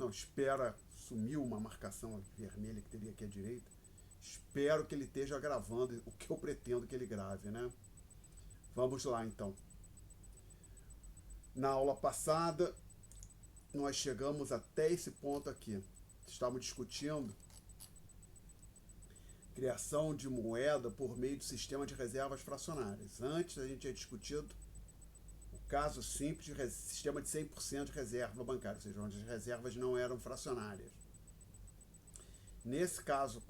Não, espera, sumiu uma marcação vermelha que teria aqui à direita. Espero que ele esteja gravando o que eu pretendo que ele grave, né? Vamos lá, então. Na aula passada, nós chegamos até esse ponto aqui. Estávamos discutindo criação de moeda por meio do sistema de reservas fracionárias. Antes, a gente tinha discutido o caso simples de sistema de 100% de reserva bancária, ou seja, onde as reservas não eram fracionárias. Nesse caso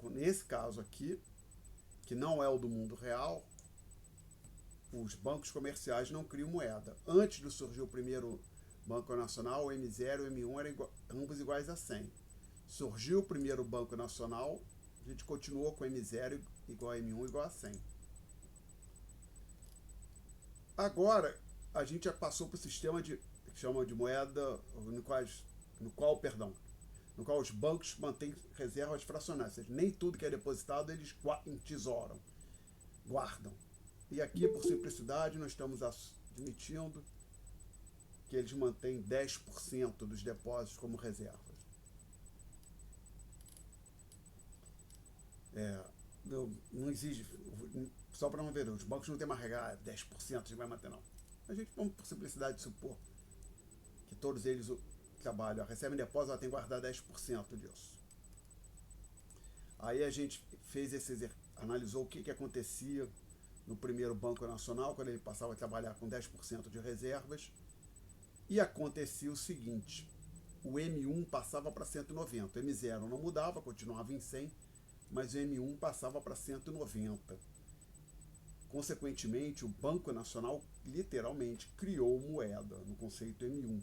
aqui, que não é o do mundo real, os bancos comerciais não criam moeda. Antes de surgir o primeiro Banco Nacional, o M0 e o M1 eram ambos iguais a 100. Surgiu o primeiro Banco Nacional, a gente continuou com M0 igual a M1 igual a 100. Agora, a gente já passou para o sistema que chama de moeda, no qual os bancos mantêm reservas fracionárias. Ou seja, nem tudo que é depositado eles entesouram, guardam. E aqui, por simplicidade, nós estamos admitindo que eles mantêm 10% dos depósitos como reservas. Não exige, só para não ver, os bancos não têm uma regra, 10% a gente vai manter, não. A gente, vamos por simplicidade, supor que todos eles trabalham, recebem depósito, ela tem que guardar 10% disso. Aí a gente analisou o que acontecia no primeiro Banco Nacional, quando ele passava a trabalhar com 10% de reservas, e acontecia o seguinte: o M1 passava para 190, o M0 não mudava, continuava em 100, mas o M1 passava para 190. Consequentemente, o Banco Nacional literalmente criou moeda no conceito M1.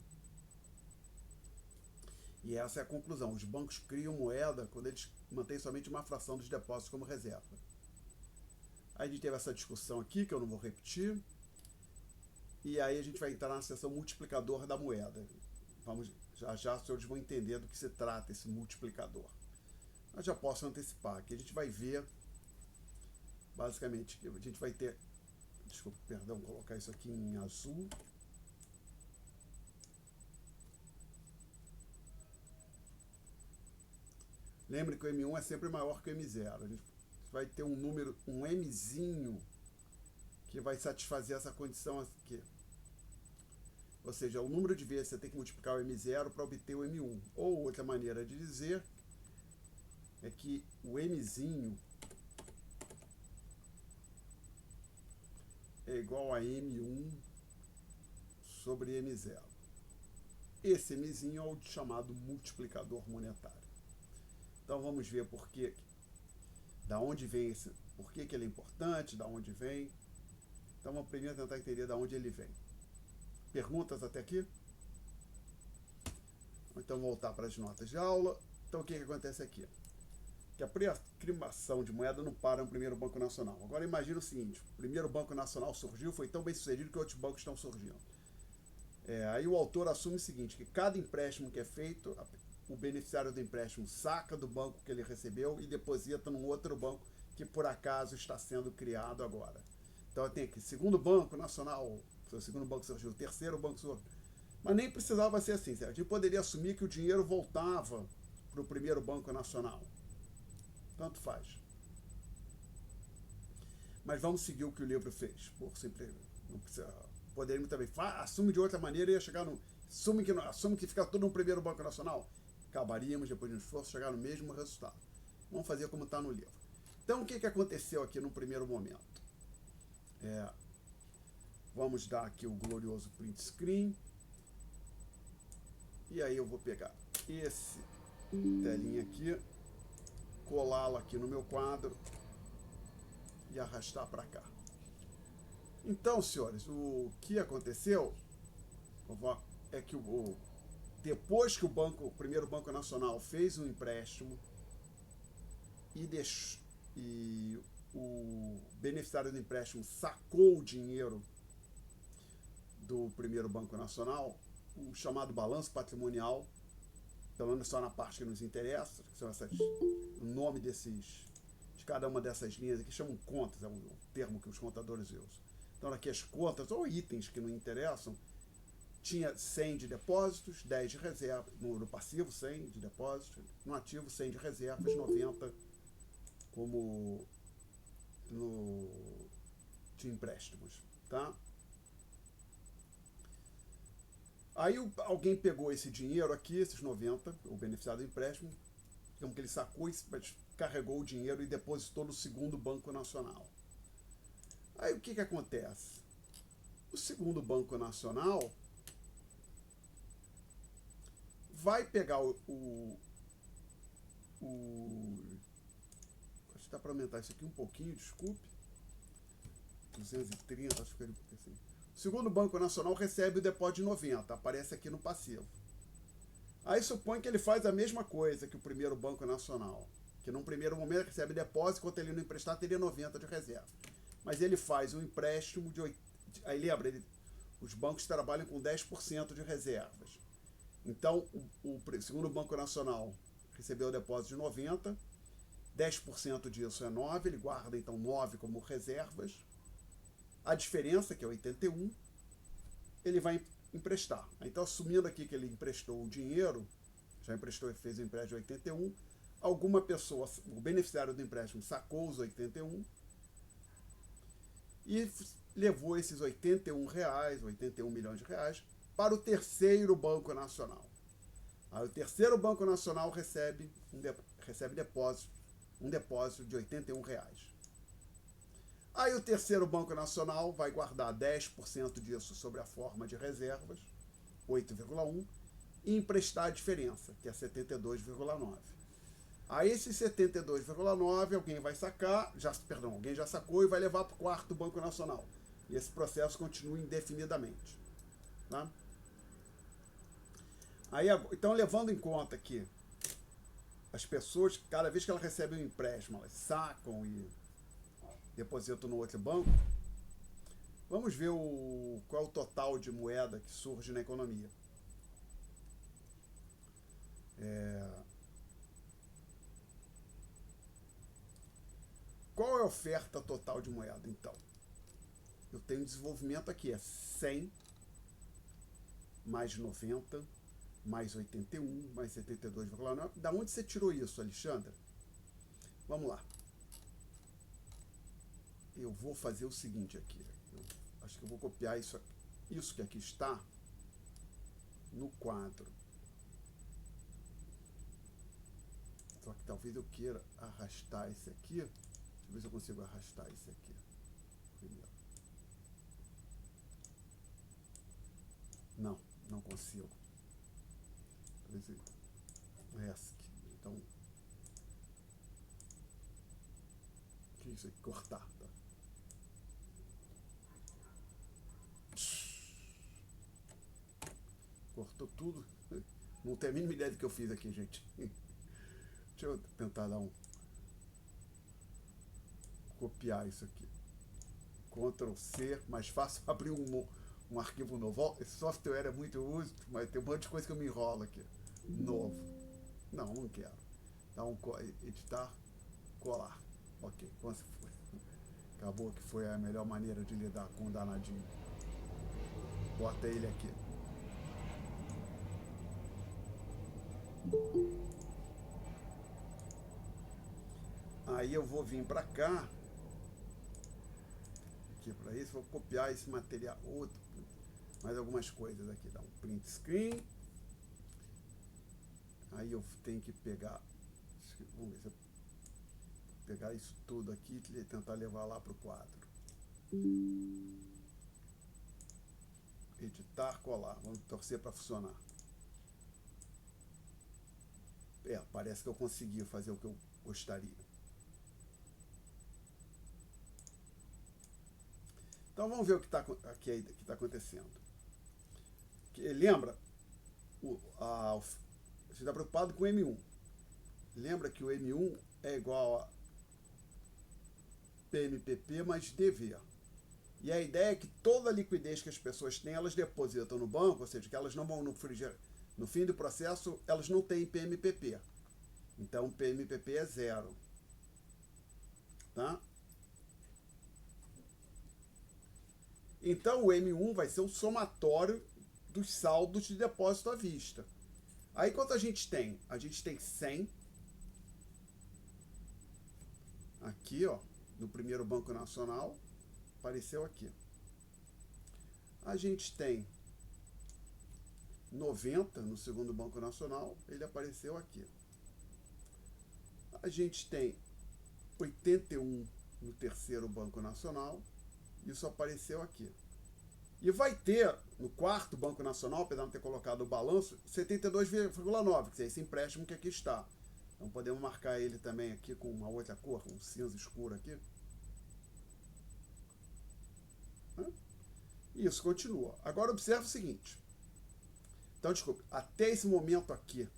E essa é a conclusão: os bancos criam moeda quando eles mantêm somente uma fração dos depósitos como reserva. Aí a gente teve essa discussão aqui, que eu não vou repetir, e aí a gente vai entrar na seção multiplicador da moeda. Já os senhores vão entender do que se trata esse multiplicador. Eu já posso antecipar, que a gente vai ver, basicamente, a gente vai ter, colocar isso aqui em azul. Lembre que o M1 é sempre maior que o M0. A gente vai ter um número, um Mzinho, que vai satisfazer essa condição aqui. Ou seja, o número de vezes você tem que multiplicar o M0 para obter o M1. Ou outra maneira de dizer é que o Mzinho é igual a M1 sobre M0. Esse Mzinho é o chamado multiplicador monetário. Então vamos ver da onde vem por que ele é importante, da onde vem. Então vamos primeiro tentar entender da onde ele vem. Perguntas até aqui? Então voltar para as notas de aula. Então o que acontece aqui? Que a criação de moeda não para no primeiro Banco Nacional. Agora imagina o seguinte: o primeiro Banco Nacional surgiu, foi tão bem sucedido que outros bancos estão surgindo. Aí o autor assume o seguinte, que cada empréstimo que é feito, o beneficiário do empréstimo saca do banco que ele recebeu e deposita num outro banco que por acaso está sendo criado agora. Então tem aqui, segundo Banco Nacional, o segundo banco surgiu, o terceiro banco surgiu. Mas nem precisava ser assim, certo? A gente poderia assumir que o dinheiro voltava para o primeiro Banco Nacional. Tanto faz. Mas vamos seguir o que o livro fez, por simplesmente. Não precisa. Poderíamos também, assume de outra maneira e ia chegar no. Assume que fica tudo no primeiro Banco Nacional. Acabaríamos, depois de um esforço, chegar no mesmo resultado. Vamos fazer como está no livro. Então, o que aconteceu aqui no primeiro momento? Vamos dar aqui o glorioso print screen. E aí eu vou pegar esse telinha aqui, colá-lo aqui no meu quadro e arrastar para cá. Então, senhores, o que aconteceu é que depois que o primeiro Banco Nacional fez um empréstimo e o beneficiário do empréstimo sacou o dinheiro do primeiro Banco Nacional, o chamado balanço patrimonial, pelo menos só na parte que nos interessa, que são o nome de cada uma dessas linhas aqui, chamam contas, é um termo que os contadores usam. Então aqui as contas ou itens que não interessam, tinha 100 de depósitos, 10 de reserva, no passivo 100 de depósitos, no ativo 100 de reservas, 90 como no de empréstimos, tá? Aí alguém pegou esse dinheiro aqui, esses 90, o beneficiário do empréstimo, como que ele sacou, carregou o dinheiro e depositou no segundo Banco Nacional. Aí o que acontece? O segundo Banco Nacional vai pegar acho que dá para aumentar isso aqui um pouquinho, desculpe. 230, acho que ele assim. O segundo Banco Nacional recebe o depósito de 90, aparece aqui no passivo. Aí supõe que ele faz a mesma coisa que o primeiro Banco Nacional, que num primeiro momento recebe depósito, enquanto ele não emprestar, teria 90 de reserva. Mas ele faz um empréstimo de 8. Aí lembra, os bancos trabalham com 10% de reservas. Então, o segundo Banco Nacional recebeu o depósito de 90, 10% disso é 9, ele guarda então 9 como reservas. A diferença, que é 81, ele vai emprestar. Então, assumindo aqui que ele emprestou o dinheiro, já emprestou e fez o empréstimo de 81, alguma pessoa, o beneficiário do empréstimo, sacou os 81 e levou esses 81 reais, 81 milhões de reais, para o terceiro Banco Nacional. Aí o terceiro Banco Nacional recebe um depósito de 81 reais. Aí o terceiro Banco Nacional vai guardar 10% disso sob a forma de reservas, 8,1, e emprestar a diferença, que é 72,9. Aí esse 72,9 alguém vai sacar, alguém já sacou e vai levar para o quarto Banco Nacional. E esse processo continua indefinidamente. Tá? Aí, então, levando em conta que as pessoas, cada vez que elas recebem um empréstimo, elas sacam e depositam no outro banco, vamos ver qual é o total de moeda que surge na economia. Qual é a oferta total de moeda, então? Eu tenho desenvolvimento aqui, é 100 mais 90 mais 81 mais 72,9. Da onde você tirou isso, Alexandre? Vamos lá. Eu vou fazer o seguinte aqui. Eu acho que eu vou copiar isso que aqui está no quadro. Só que talvez eu queira arrastar esse aqui. Deixa eu ver se eu consigo arrastar esse aqui primeiro. Não consigo. Talvez ESC. Então, o que é isso aqui? Cortar, tá? Cortou tudo. Não tenho a mínima ideia do que eu fiz aqui, gente. Deixa eu tentar dar copiar isso aqui. Ctrl C, mais fácil abrir um arquivo novo. Esse software é muito útil, mas tem um monte de coisa que eu me enrolo aqui. Novo. Não quero. Dá editar, colar. Ok, como se foi. Acabou que foi a melhor maneira de lidar com o danadinho. Bota ele aqui. Aí eu vou vir para cá. Aqui para isso, vou copiar esse material. Mais algumas coisas aqui. Dá um print screen. Aí eu tenho que pegar. Vamos ver se eu pegar isso tudo aqui e tentar levar lá para o quadro. Editar, colar. Vamos torcer para funcionar. Parece que eu consegui fazer o que eu gostaria. Então vamos ver o que está acontecendo. Lembra? Você está preocupado com o M1. Lembra que o M1 é igual a PMPP mais DV. E a ideia é que toda a liquidez que as pessoas têm, elas depositam no banco, ou seja, que elas não vão no fim do processo, elas não têm PMPP. Então, PMPP é 0. Tá? Então, o M1 vai ser o somatório dos saldos de depósito à vista. Aí quanto a gente tem? A gente tem 100 aqui, ó, no primeiro Banco Nacional, apareceu aqui. A gente tem 90 no segundo Banco Nacional, ele apareceu aqui. A gente tem 81 no terceiro Banco Nacional, isso apareceu aqui. E vai ter, no quarto Banco Nacional, apesar de não ter colocado o balanço, 72,9, que é esse empréstimo que aqui está. Então podemos marcar ele também aqui com uma outra cor, um cinza escuro aqui. Isso, continua. Agora observe o seguinte. Então, desculpe, até esse momento aqui,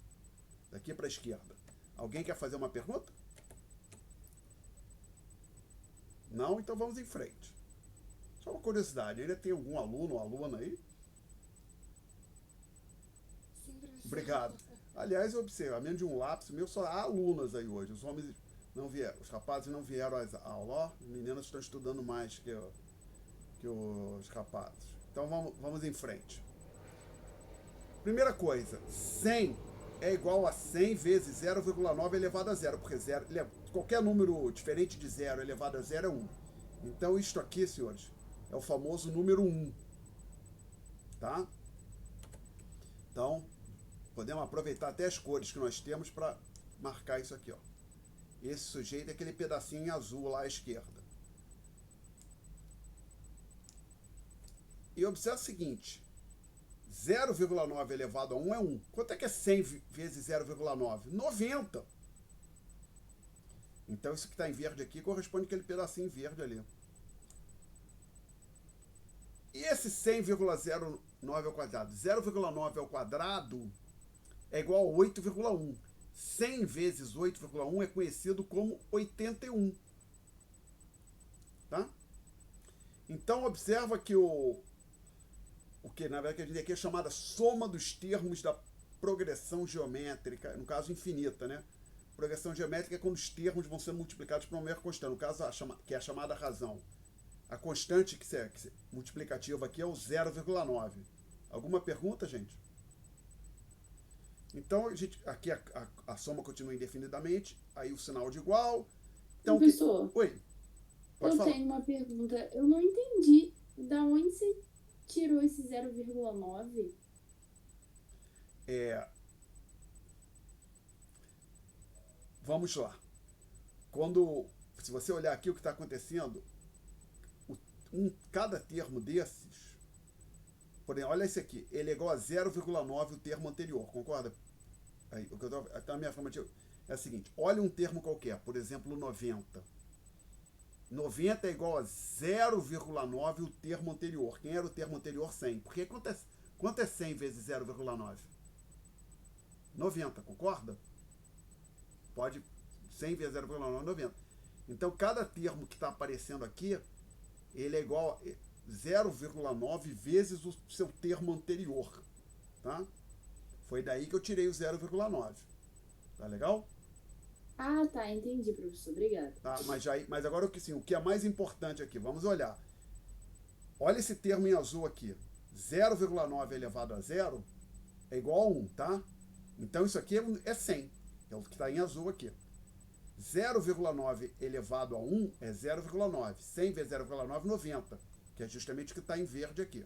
daqui para a esquerda, alguém quer fazer uma pergunta? Não? Então vamos em frente. Só uma curiosidade, ainda tem algum aluno ou aluna aí? Sim, professor. Obrigado. Aliás, eu observo, a menos de um lápis meu, só há alunas aí hoje. Os homens não vieram, os rapazes não vieram às aulas, as meninas estão estudando mais que os rapazes. Então vamos em frente. Primeira coisa, 100 é igual a 100 vezes 0,9 elevado a zero, porque qualquer número diferente de zero elevado a zero é 1. Então isto aqui, senhores, é o famoso número 1. Tá? Então, podemos aproveitar até as cores que nós temos para marcar isso aqui, ó. Esse sujeito é aquele pedacinho azul lá à esquerda. E observe o seguinte, 0,9 elevado a 1 é 1. Quanto é que é 100 vezes 0,9? 90. Então isso que está em verde aqui corresponde àquele pedacinho verde ali. E esse 100,09 ao quadrado? 0,9 ao quadrado é igual a 8,1. 100 vezes 8,1 é conhecido como 81. Tá? Então observa que o que na verdade a gente aqui é chamada soma dos termos da progressão geométrica, no caso infinita, né? Progressão geométrica é quando os termos vão sendo multiplicados por uma mera constante, no caso que é a chamada razão. A constante que é multiplicativa aqui é o 0,9. Alguma pergunta, gente? Então, aqui a soma continua indefinidamente, aí o sinal de igual. Então, Professor, oi, pode falar. tenho uma pergunta. Eu não entendi. Da onde você tirou esse 0,9? Vamos lá. Se você olhar aqui o que está acontecendo, cada termo desses, por exemplo, olha esse aqui, ele é igual a 0,9 o termo anterior, concorda? Aí, o que eu tô, a minha afirmativa é a seguinte, olha um termo qualquer, por exemplo, 90. 90 é igual a 0,9 o termo anterior. Quem era o termo anterior? 100. Porque quanto é 100 vezes 0,9? 90, concorda? Pode, 100 vezes 0,9 é 90. Então, cada termo que está aparecendo aqui, ele é igual a 0,9 vezes o seu termo anterior. Tá? Foi daí que eu tirei o 0,9. Tá legal? Ah, tá. Entendi, professor. Obrigada. Tá, mas agora o que é mais importante aqui? Vamos olhar. Olha esse termo em azul aqui. 0,9 elevado a zero é igual a 1, tá? Então isso aqui é 100. É o que está em azul aqui. 0,9 elevado a 1 é 0,9. 100 vezes 0,9 é 90, que é justamente o que está em verde aqui.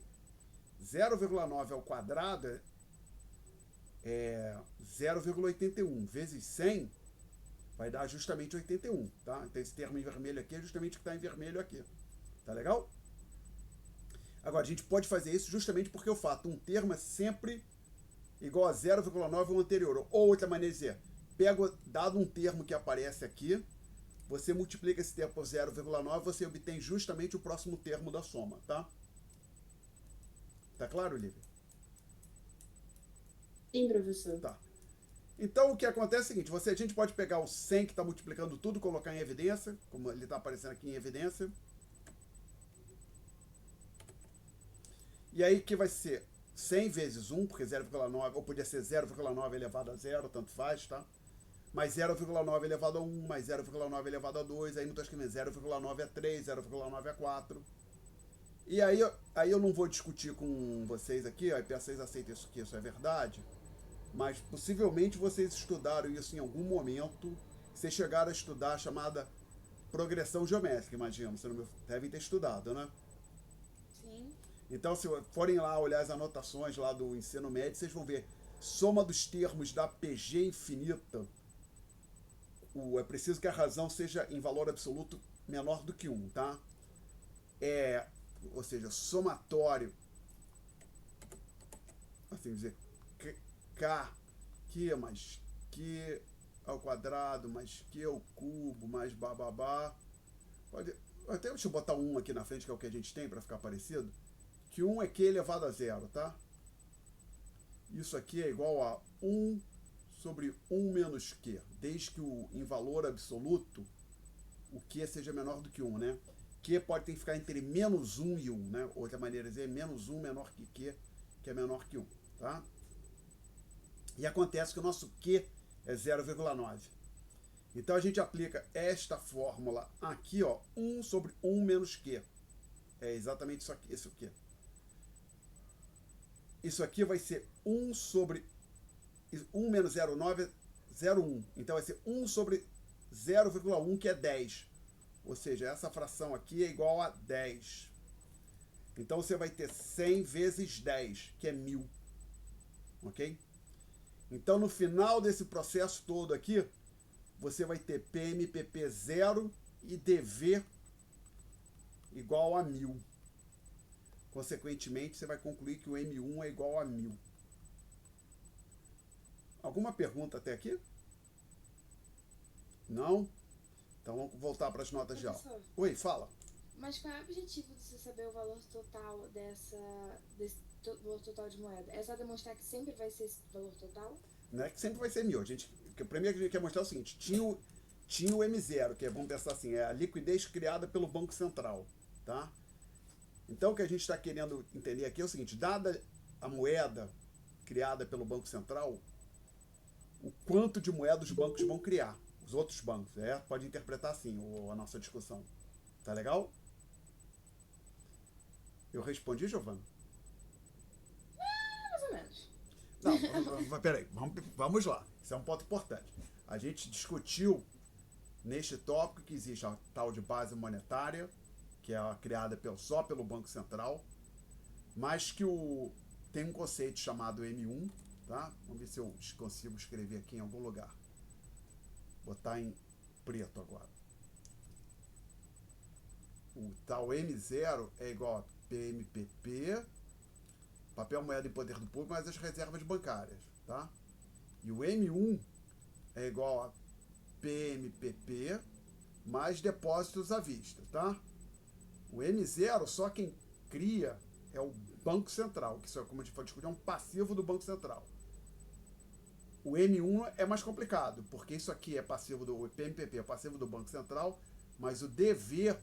0,9 ao quadrado é 0,81 vezes 100 vai dar justamente 81, tá? Então esse termo em vermelho aqui é justamente o que está em vermelho aqui. Tá legal? Agora, a gente pode fazer isso justamente porque o fato, um termo é sempre igual a 0,9 ao anterior. Ou outra maneira de dizer, dado um termo que aparece aqui, você multiplica esse termo por 0,9, você obtém justamente o próximo termo da soma, tá? Tá claro, Lívia? Sim, professor. Tá. Então, o que acontece é o seguinte, a gente pode pegar o 100 que está multiplicando tudo, colocar em evidência, como ele está aparecendo aqui em evidência. E aí que vai ser 100 vezes 1, porque 0,9, ou podia ser 0,9 elevado a 0, tanto faz, tá? Mais 0,9 elevado a 1, mais 0,9 elevado a 2, aí não estou escrevendo 0,9 a 3, 0,9 a 4. E aí eu não vou discutir com vocês aqui, aí vocês aceitem isso, que isso é verdade, mas possivelmente vocês estudaram isso em algum momento, vocês chegaram a estudar a chamada progressão geométrica, imagino, vocês não devem ter estudado, né? Sim. Então, se forem lá olhar as anotações lá do ensino médio, vocês vão ver soma dos termos da PG infinita. É preciso que a razão seja em valor absoluto menor do que 1, tá? Ou seja, somatório, assim dizer, K, Q mais Q ao quadrado, mais Q ao cubo, mais bababá. Pode, até deixa eu botar um aqui na frente, que é o que a gente tem, para ficar parecido. Que 1 é Q elevado a zero, tá? Isso aqui é igual a 1 sobre 1 menos Q, desde que em valor absoluto o Q seja menor do que 1, né? Q pode ter que ficar entre menos 1 e 1, né? Outra maneira de dizer, menos 1 menor que Q, que é menor que 1, tá? E acontece que o nosso Q é 0,9. Então a gente aplica esta fórmula aqui, ó, 1 sobre 1 menos Q. É exatamente isso aqui, isso aqui. Isso aqui vai ser 1 sobre 1 menos 0,9 é 0,1. Então vai ser 1 sobre 0,1, que é 10. Ou seja, essa fração aqui é igual a 10. Então você vai ter 100 vezes 10, que é 1000. Ok? Então no final desse processo todo aqui, você vai ter PMPP 0 e DV igual a 1000. Consequentemente, você vai concluir que o M1 é igual a 1000. Alguma pergunta até aqui? Não? Então vamos voltar para as notas de aula. Professor, Oi, fala. mas qual é o objetivo de você saber o valor total desse valor total de moeda? É só demonstrar que sempre vai ser esse valor total? Não é que sempre vai ser 1000. O primeiro que a gente quer mostrar é o seguinte: tinha o M0, que é, vamos pensar assim, é a liquidez criada pelo Banco Central. Tá? Então o que a gente está querendo entender aqui é o seguinte: dada a moeda criada pelo Banco Central, o quanto de moeda os bancos vão criar, os outros bancos. Pode interpretar assim a nossa discussão. Tá legal? Eu respondi, Giovana? Mais ou menos. Não, peraí, vamos lá. Isso é um ponto importante. A gente discutiu neste tópico que existe a tal de base monetária, que é criada só pelo Banco Central, mas que tem um conceito chamado M1, tá? Vamos ver se eu consigo escrever aqui em algum lugar. Botar em preto agora. O tal M0 é igual a PMPP, papel moeda em poder do público, mais as reservas bancárias, tá? E o M1 é igual a PMPP mais depósitos à vista, tá? O M0, só quem cria é o Banco Central, que isso é, como a gente pode discutir, é um passivo do Banco Central. O M1 é mais complicado, porque isso aqui é passivo do PMPP, é passivo do Banco Central, mas o DV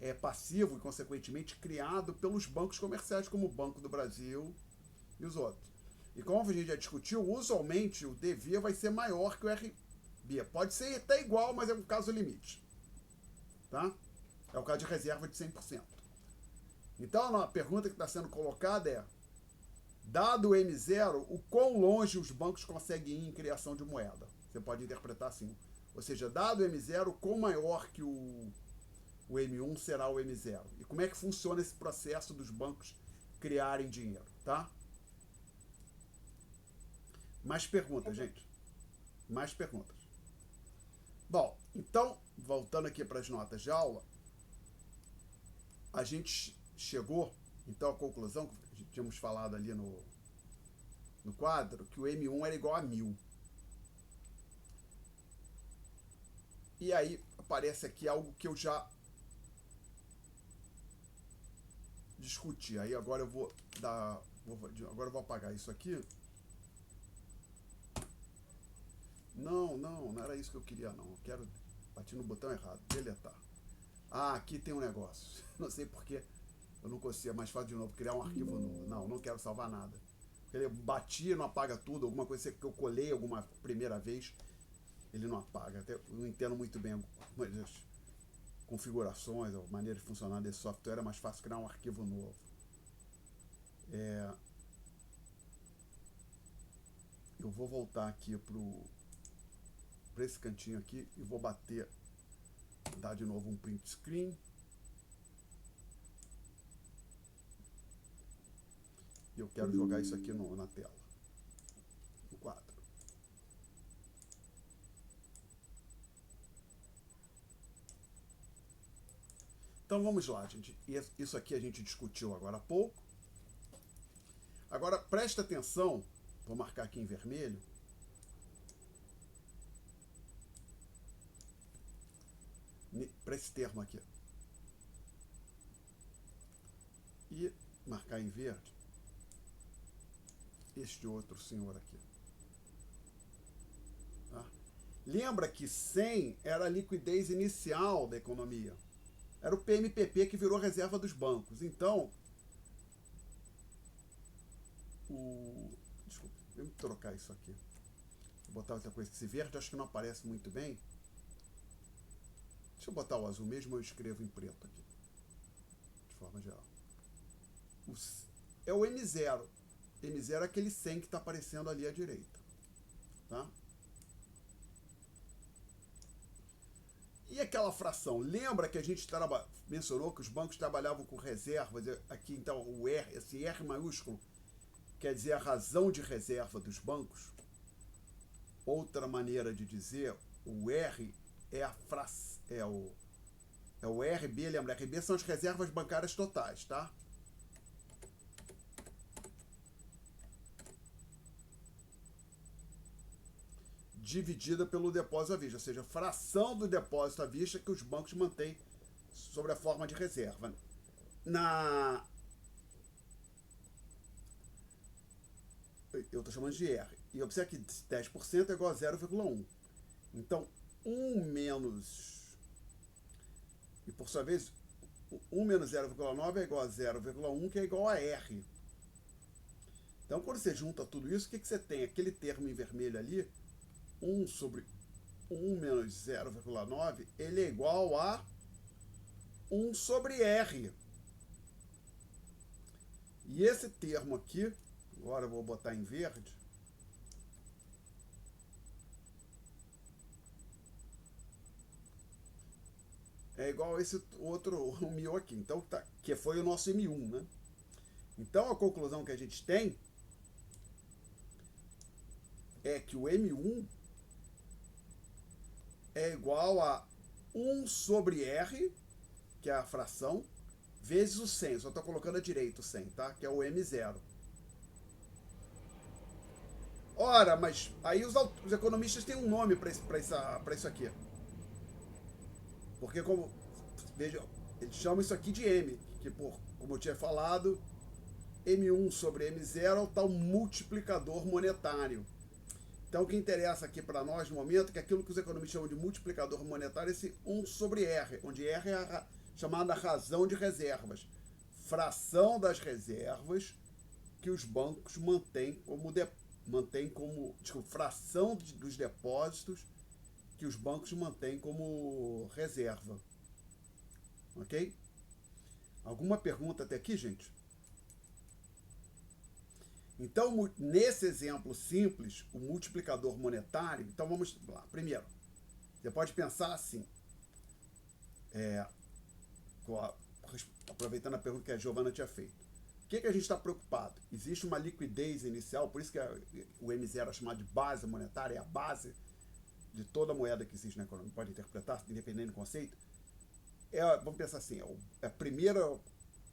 é passivo e, consequentemente, criado pelos bancos comerciais, como o Banco do Brasil e os outros. E como a gente já discutiu, usualmente o DV vai ser maior que o RB. Pode ser até igual, mas é um caso limite. Tá? É o caso de reserva de 100%. Então, a pergunta que está sendo colocada é: dado o M0, o quão longe os bancos conseguem ir em criação de moeda? Você pode interpretar assim. Ou seja, dado o M0, o quão maior que o M1 será o M0? E como é que funciona esse processo dos bancos criarem dinheiro, tá? Mais perguntas, gente? Mais perguntas. Bom, então, voltando aqui para as notas de aula, a gente chegou, então, à conclusão, que tínhamos falado ali no quadro, que o M1 era igual a 1000. E aí aparece aqui algo que eu já discuti. Aí agora eu vou dar... Agora eu vou apagar isso aqui. Não era isso que eu queria, não. Eu quero... Bati no botão errado. Deletar. Ah, aqui tem um negócio. Não sei porque eu não consigo. É mais fácil de novo. Criar um arquivo novo. Não quero salvar nada. Ele batia, não apaga tudo. Alguma coisa que eu colei alguma primeira vez, ele não apaga. Até eu não entendo muito bem. configurações, a maneira de funcionar desse software, é mais fácil criar um arquivo novo. Eu vou voltar aqui para esse cantinho aqui e vou dar de novo um print screen. E eu quero jogar isso aqui na tela, no quadro. Então vamos lá, gente. Isso aqui a gente discutiu agora há pouco. Agora presta atenção, vou marcar aqui em vermelho. Para esse termo aqui. E marcar em verde este outro senhor aqui. Tá? Lembra que 100 era a liquidez inicial da economia. Era o PMPP que virou reserva dos bancos. Então, desculpa, eu vou trocar isso aqui. Vou botar outra coisa. Esse verde acho que não aparece muito bem. Deixa eu botar o azul mesmo, eu escrevo em preto aqui. De forma geral. É o M0. M0 é aquele 100 que está aparecendo ali à direita. Tá? E aquela fração? Lembra que a gente mencionou que os bancos trabalhavam com reservas? Aqui, então, esse R maiúsculo quer dizer a razão de reserva dos bancos. Outra maneira de dizer, o R é o RB, lembra? RB são as reservas bancárias totais, tá? Dividida pelo depósito à vista, ou seja, a fração do depósito à vista que os bancos mantêm sobre a forma de reserva. Eu estou chamando de R. E observe que 10% é igual a 0,1. Então, 1 menos... E por sua vez, 1 menos 0,9 é igual a 0,1, que é igual a R. Então, quando você junta tudo isso, o que você tem? Aquele termo em vermelho ali, 1 sobre 1 menos 0,9, ele é igual a 1 sobre R. E esse termo aqui, agora eu vou botar em verde, é igual a esse outro μ aqui, então, que foi o nosso M1, né? Então, a conclusão que a gente tem é que o M1 é igual a 1 sobre R, que é a fração, vezes o 100. Só estou colocando à direita o 100, tá? Que é o M0. Ora, mas aí os economistas têm um nome para isso aqui. Porque, veja, eles chamam isso aqui de M, que, como eu tinha falado, M1 sobre M0 é o tal multiplicador monetário. Então, o que interessa aqui para nós no momento é que aquilo que os economistas chamam de multiplicador monetário é esse 1 sobre R, onde R é a chamada razão de reservas. Fração das reservas que os bancos mantêm fração dos depósitos que os bancos mantêm como reserva. Ok? Alguma pergunta até aqui, gente? Então, nesse exemplo simples, o multiplicador monetário, então vamos lá. Primeiro, você pode pensar assim, aproveitando a pergunta que a Giovana tinha feito. O que a gente está preocupado? Existe uma liquidez inicial, por isso que o M0 é chamado de base monetária, é a base de toda moeda que existe na economia, pode interpretar, independente do conceito. Vamos pensar assim, a primeira...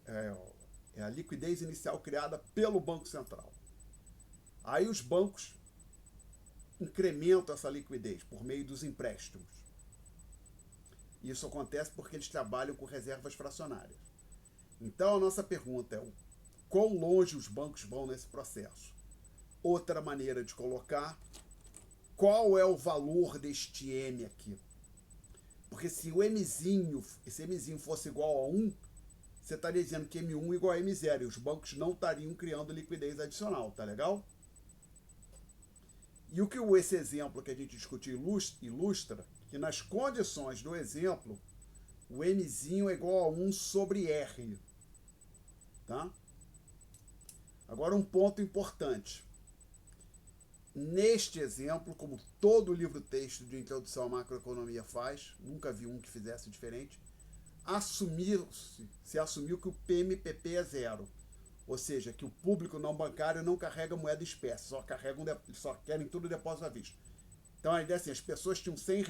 é a liquidez inicial criada pelo Banco Central. Aí os bancos incrementam essa liquidez por meio dos empréstimos. Isso acontece porque eles trabalham com reservas fracionárias. Então a nossa pergunta é quão longe os bancos vão nesse processo? Outra maneira de colocar, qual é o valor deste M aqui? Porque se esse Mzinho fosse igual a 1, você estaria dizendo que M1 é igual a M0 e os bancos não estariam criando liquidez adicional, tá legal? E o que esse exemplo que a gente discutiu ilustra, que nas condições do exemplo, o Mzinho é igual a 1 sobre R. Tá? Agora um ponto importante. Neste exemplo, como todo livro-texto de introdução à macroeconomia faz, nunca vi um que fizesse diferente, se assumiu que o PMPP é zero. Ou seja, que o público não bancário não carrega moeda espécie, só querem tudo depósito à vista. Então a ideia é assim, as pessoas tinham 100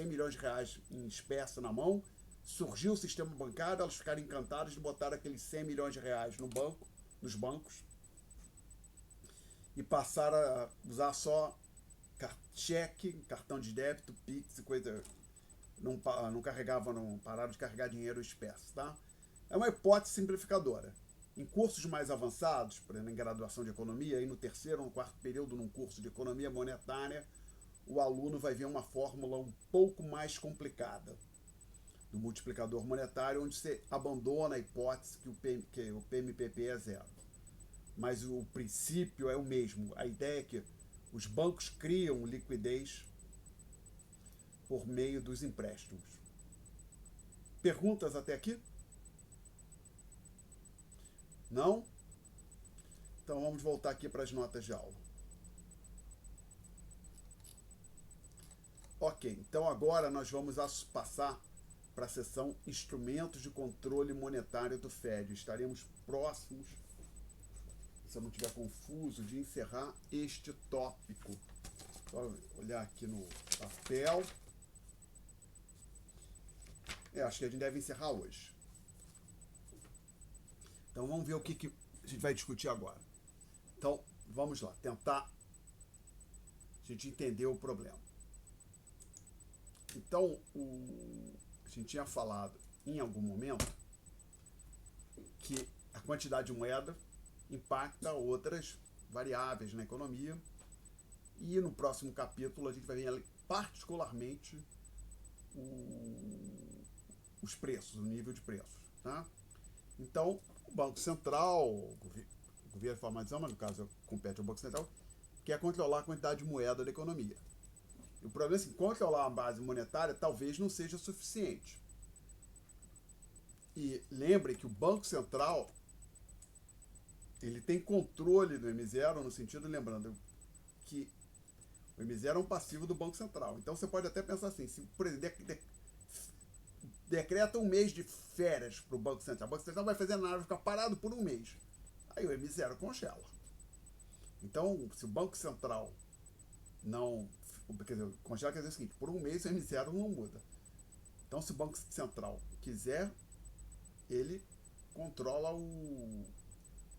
milhões de reais em espécie na mão, surgiu o sistema bancário, elas ficaram encantadas de botar aqueles 100 milhões de reais nos bancos, e passaram a usar só cheque, cartão de débito, Pix e coisa. Não pararam de carregar dinheiro espécie, tá? É uma hipótese simplificadora. Em cursos mais avançados, por exemplo, em graduação de economia, aí no terceiro ou no quarto período, num curso de economia monetária, o aluno vai ver uma fórmula um pouco mais complicada do multiplicador monetário, onde você abandona a hipótese que o PMPP é zero. Mas o princípio é o mesmo. A ideia é que os bancos criam liquidez por meio dos empréstimos. Perguntas até aqui? Não? Então vamos voltar aqui para as notas de aula. Ok, então agora nós vamos passar para a seção Instrumentos de Controle Monetário do FED. Estaremos próximos, se eu não estiver confuso, de encerrar este tópico. Só olhar aqui no papel. Acho que a gente deve encerrar hoje. Então vamos ver o que a gente vai discutir agora. Então vamos lá, tentar a gente entender o problema. Então a gente tinha falado em algum momento que a quantidade de moeda impacta outras variáveis na economia, e no próximo capítulo a gente vai ver particularmente os preços, o nível de preços. Tá? Então, o Banco Central, o governo de forma mas no caso compete ao Banco Central, quer controlar a quantidade de moeda da economia. E o problema é que controlar a base monetária talvez não seja suficiente. E lembre que o Banco Central ele tem controle do M0, no sentido, lembrando, que o M0 é um passivo do Banco Central. Então você pode até pensar assim, se o presidente decreta um mês de férias para o Banco Central, o Banco Central não vai fazer nada, vai ficar parado por um mês. Aí o M0 congela. Então, se o Banco Central não... Quer dizer, congela quer dizer o seguinte, por um mês o M0 não muda. Então, se o Banco Central quiser, ele controla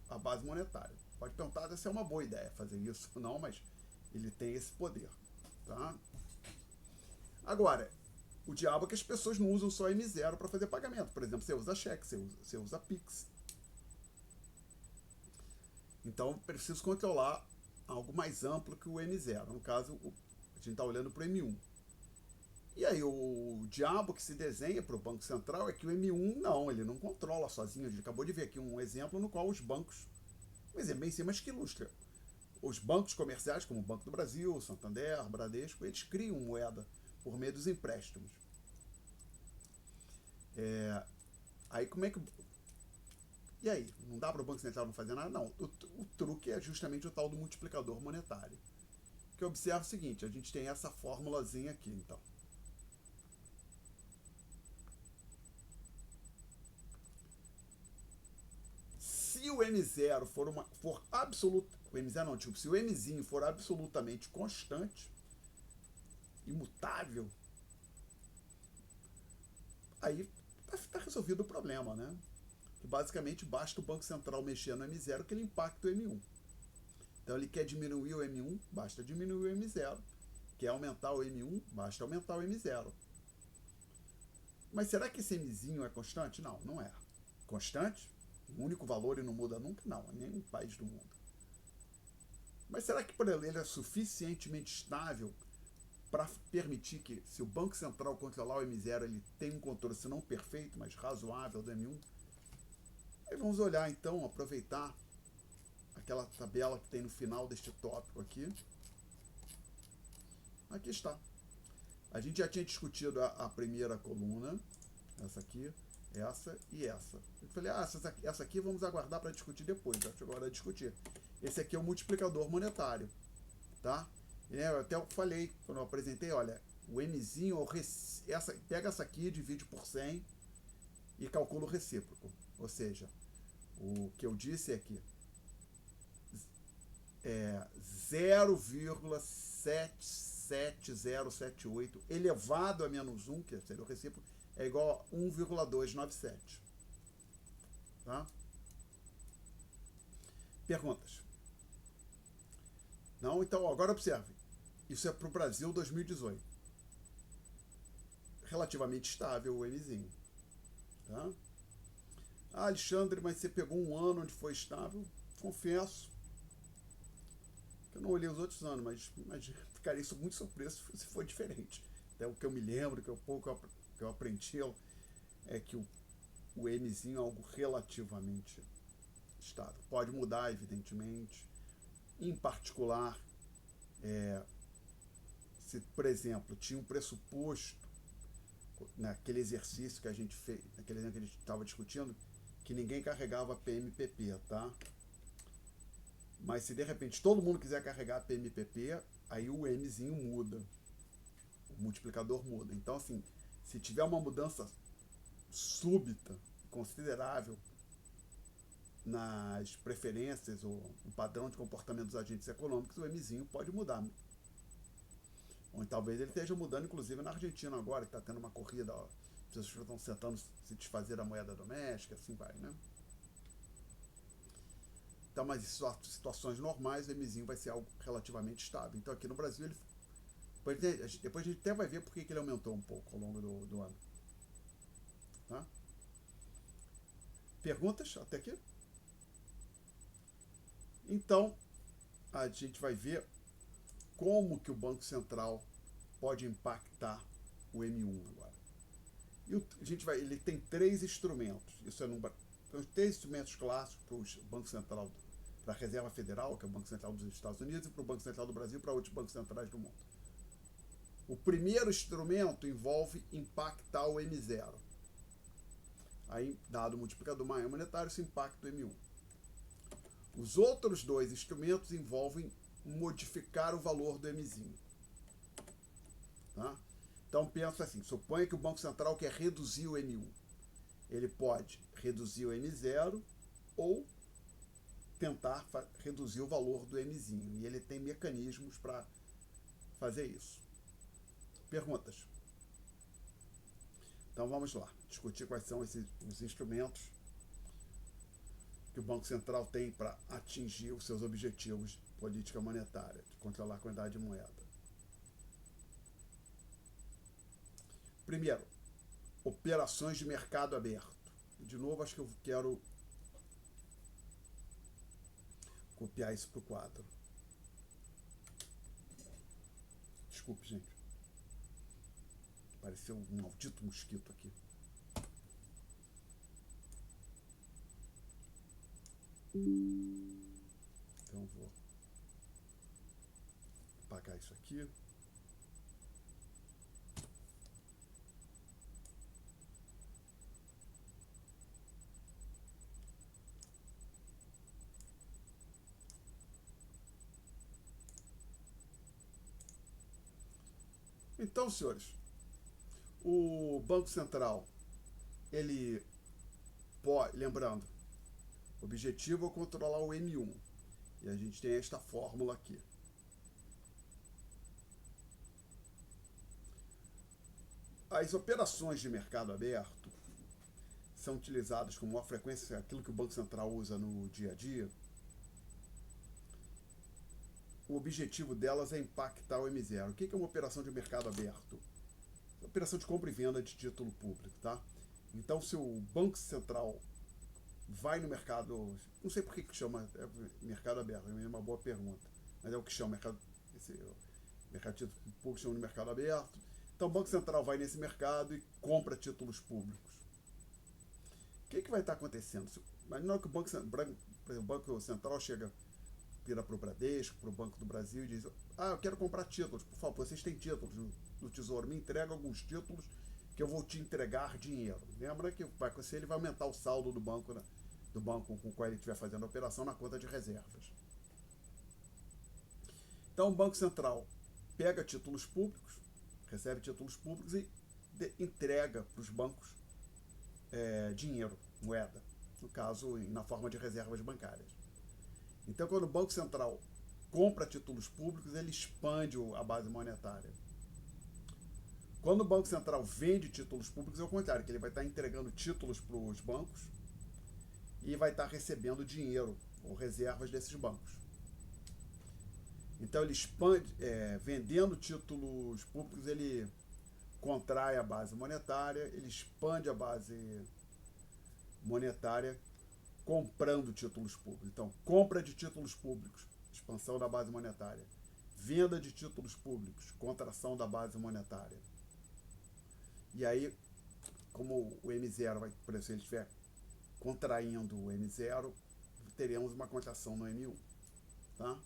a base monetária. Pode perguntar se é uma boa ideia fazer isso ou não, mas ele tem esse poder. Tá? Agora, o diabo é que as pessoas não usam só M0 para fazer pagamento. Por exemplo, você usa cheque, você usa Pix. Então, preciso controlar algo mais amplo que o M0. No caso, a gente está olhando para o M1. E aí, o diabo que se desenha para o Banco Central é que o M1, não, ele não controla sozinho. A gente acabou de ver aqui um exemplo no qual os bancos, um exemplo bem simples que ilustra, os bancos comerciais, como o Banco do Brasil, Santander, Bradesco, eles criam moeda por meio dos empréstimos. Aí como é que... E aí? Não dá para o Banco Central não fazer nada? Não. O truque é justamente o tal do multiplicador monetário. Que observa o seguinte, a gente tem essa formulazinha aqui, então. Se o M0 for absoluto... O M0 não, tipo, se o Mzinho for absolutamente constante, imutável, aí está resolvido o problema, né? Que basicamente basta o Banco Central mexer no M0 que ele impacta o M1. Então ele quer diminuir o M1, basta diminuir o M0. Quer aumentar o M1, basta aumentar o M0. Mas será que esse Mzinho é constante? Não, não é. Constante? O único valor e não muda nunca? Não, em nenhum país do mundo. Mas será que por ele é suficientemente estável para permitir que, se o Banco Central controlar o M0, ele tenha um controle, se não perfeito, mas razoável do M1? Aí vamos olhar então, aproveitar aquela tabela que tem no final deste tópico aqui. Aqui está. A gente já tinha discutido a primeira coluna, Essa aqui, essa e essa. Eu falei, essa aqui vamos aguardar para discutir depois, já chegou a hora de discutir. Esse aqui é o multiplicador monetário, tá? Eu até falei, quando eu apresentei, olha, o Mzinho, pega essa aqui, divide por 100 e calcula o recíproco. Ou seja, o que eu disse é que 0,77078 elevado a menos 1, que seria o recíproco, é igual a 1,297. Tá? Perguntas? Não? Então, agora observe. Isso é para o Brasil 2018. Relativamente estável o Mzinho. Tá? Ah, Alexandre, mas você pegou um ano onde foi estável? Confesso que eu não olhei os outros anos, mas ficaria muito surpreso se for diferente. Até o que eu me lembro, que eu aprendi, é que o Mzinho é algo relativamente estável. Pode mudar, evidentemente. Em particular, se, por exemplo, tinha um pressuposto naquele exercício que a gente fez, naquele exemplo que a gente estava discutindo, que ninguém carregava PMPP, tá? Mas se de repente todo mundo quiser carregar PMPP, aí o Mzinho muda, o multiplicador muda. Então, assim, se tiver uma mudança súbita, considerável nas preferências ou no padrão de comportamento dos agentes econômicos, o Mzinho pode mudar. Ou talvez ele esteja mudando, inclusive, na Argentina agora, que está tendo uma corrida, ó, as pessoas estão tentando se desfazer da moeda doméstica, assim vai, né? Então, mas em situações normais, o Mzinho vai ser algo relativamente estável. Então, aqui no Brasil, depois a gente até vai ver por que ele aumentou um pouco ao longo do ano. Tá? Perguntas até aqui? Então, a gente vai ver como que o Banco Central pode impactar o M1 agora. E ele tem 3 instrumentos. Isso é tem 3 instrumentos clássicos para o Banco Central, para a Reserva Federal, que é o Banco Central dos Estados Unidos, e para o Banco Central do Brasil, para outros bancos centrais do mundo. O primeiro instrumento envolve impactar o M0. Aí, dado o multiplicador maior monetário, isso impacta o M1. Os outros 2 instrumentos envolvem modificar o valor do Mzinho. Tá? Então pensa assim, suponha que o Banco Central quer reduzir o M1. Ele pode reduzir o M0 ou tentar reduzir o valor do Mzinho. E ele tem mecanismos para fazer isso. Perguntas? Então vamos lá, discutir quais são os instrumentos que o Banco Central tem para atingir os seus objetivos de política monetária, de controlar a quantidade de moeda. Primeiro, operações de mercado aberto. De novo, acho que eu quero copiar isso para o quadro. Desculpe, gente. Apareceu um maldito mosquito aqui. Então vou apagar isso aqui. Então, senhores, o Banco Central, ele pode, lembrando, o objetivo é controlar o M1. E a gente tem esta fórmula aqui. As operações de mercado aberto são utilizadas com maior frequência, aquilo que o Banco Central usa no dia a dia. O objetivo delas é impactar o M0. O que é uma operação de mercado aberto? Operação de compra e venda de título público, tá? Então, se o Banco Central vai no mercado, não sei por que chama mercado aberto, é uma boa pergunta, mas é o que chama, mercado de título público chama de mercado aberto. Então, o Banco Central vai nesse mercado e compra títulos públicos. O que vai estar acontecendo? Imagina que o Banco Central chega, vira para o Bradesco, para o Banco do Brasil e diz: eu quero comprar títulos, por favor, vocês têm títulos do Tesouro, me entrega alguns títulos que eu vou te entregar dinheiro. Lembra que vai acontecer, ele vai aumentar o saldo do banco, né, do banco com o qual ele estiver fazendo a operação na conta de reservas. Então o Banco Central pega títulos públicos, recebe títulos públicos e entrega para os bancos dinheiro, moeda, no caso na forma de reservas bancárias. Então quando o Banco Central compra títulos públicos, ele expande a base monetária. Quando o Banco Central vende títulos públicos, é o contrário, que ele vai estar entregando títulos para os bancos e vai estar recebendo dinheiro ou reservas desses bancos. Então ele expande, vendendo títulos públicos, ele contrai a base monetária, ele expande a base monetária comprando títulos públicos. Então, compra de títulos públicos, expansão da base monetária. Venda de títulos públicos, contração da base monetária. E aí, como o M0 vai, por exemplo, se ele estiver contraindo o M0, teremos uma contração no M1. Tá?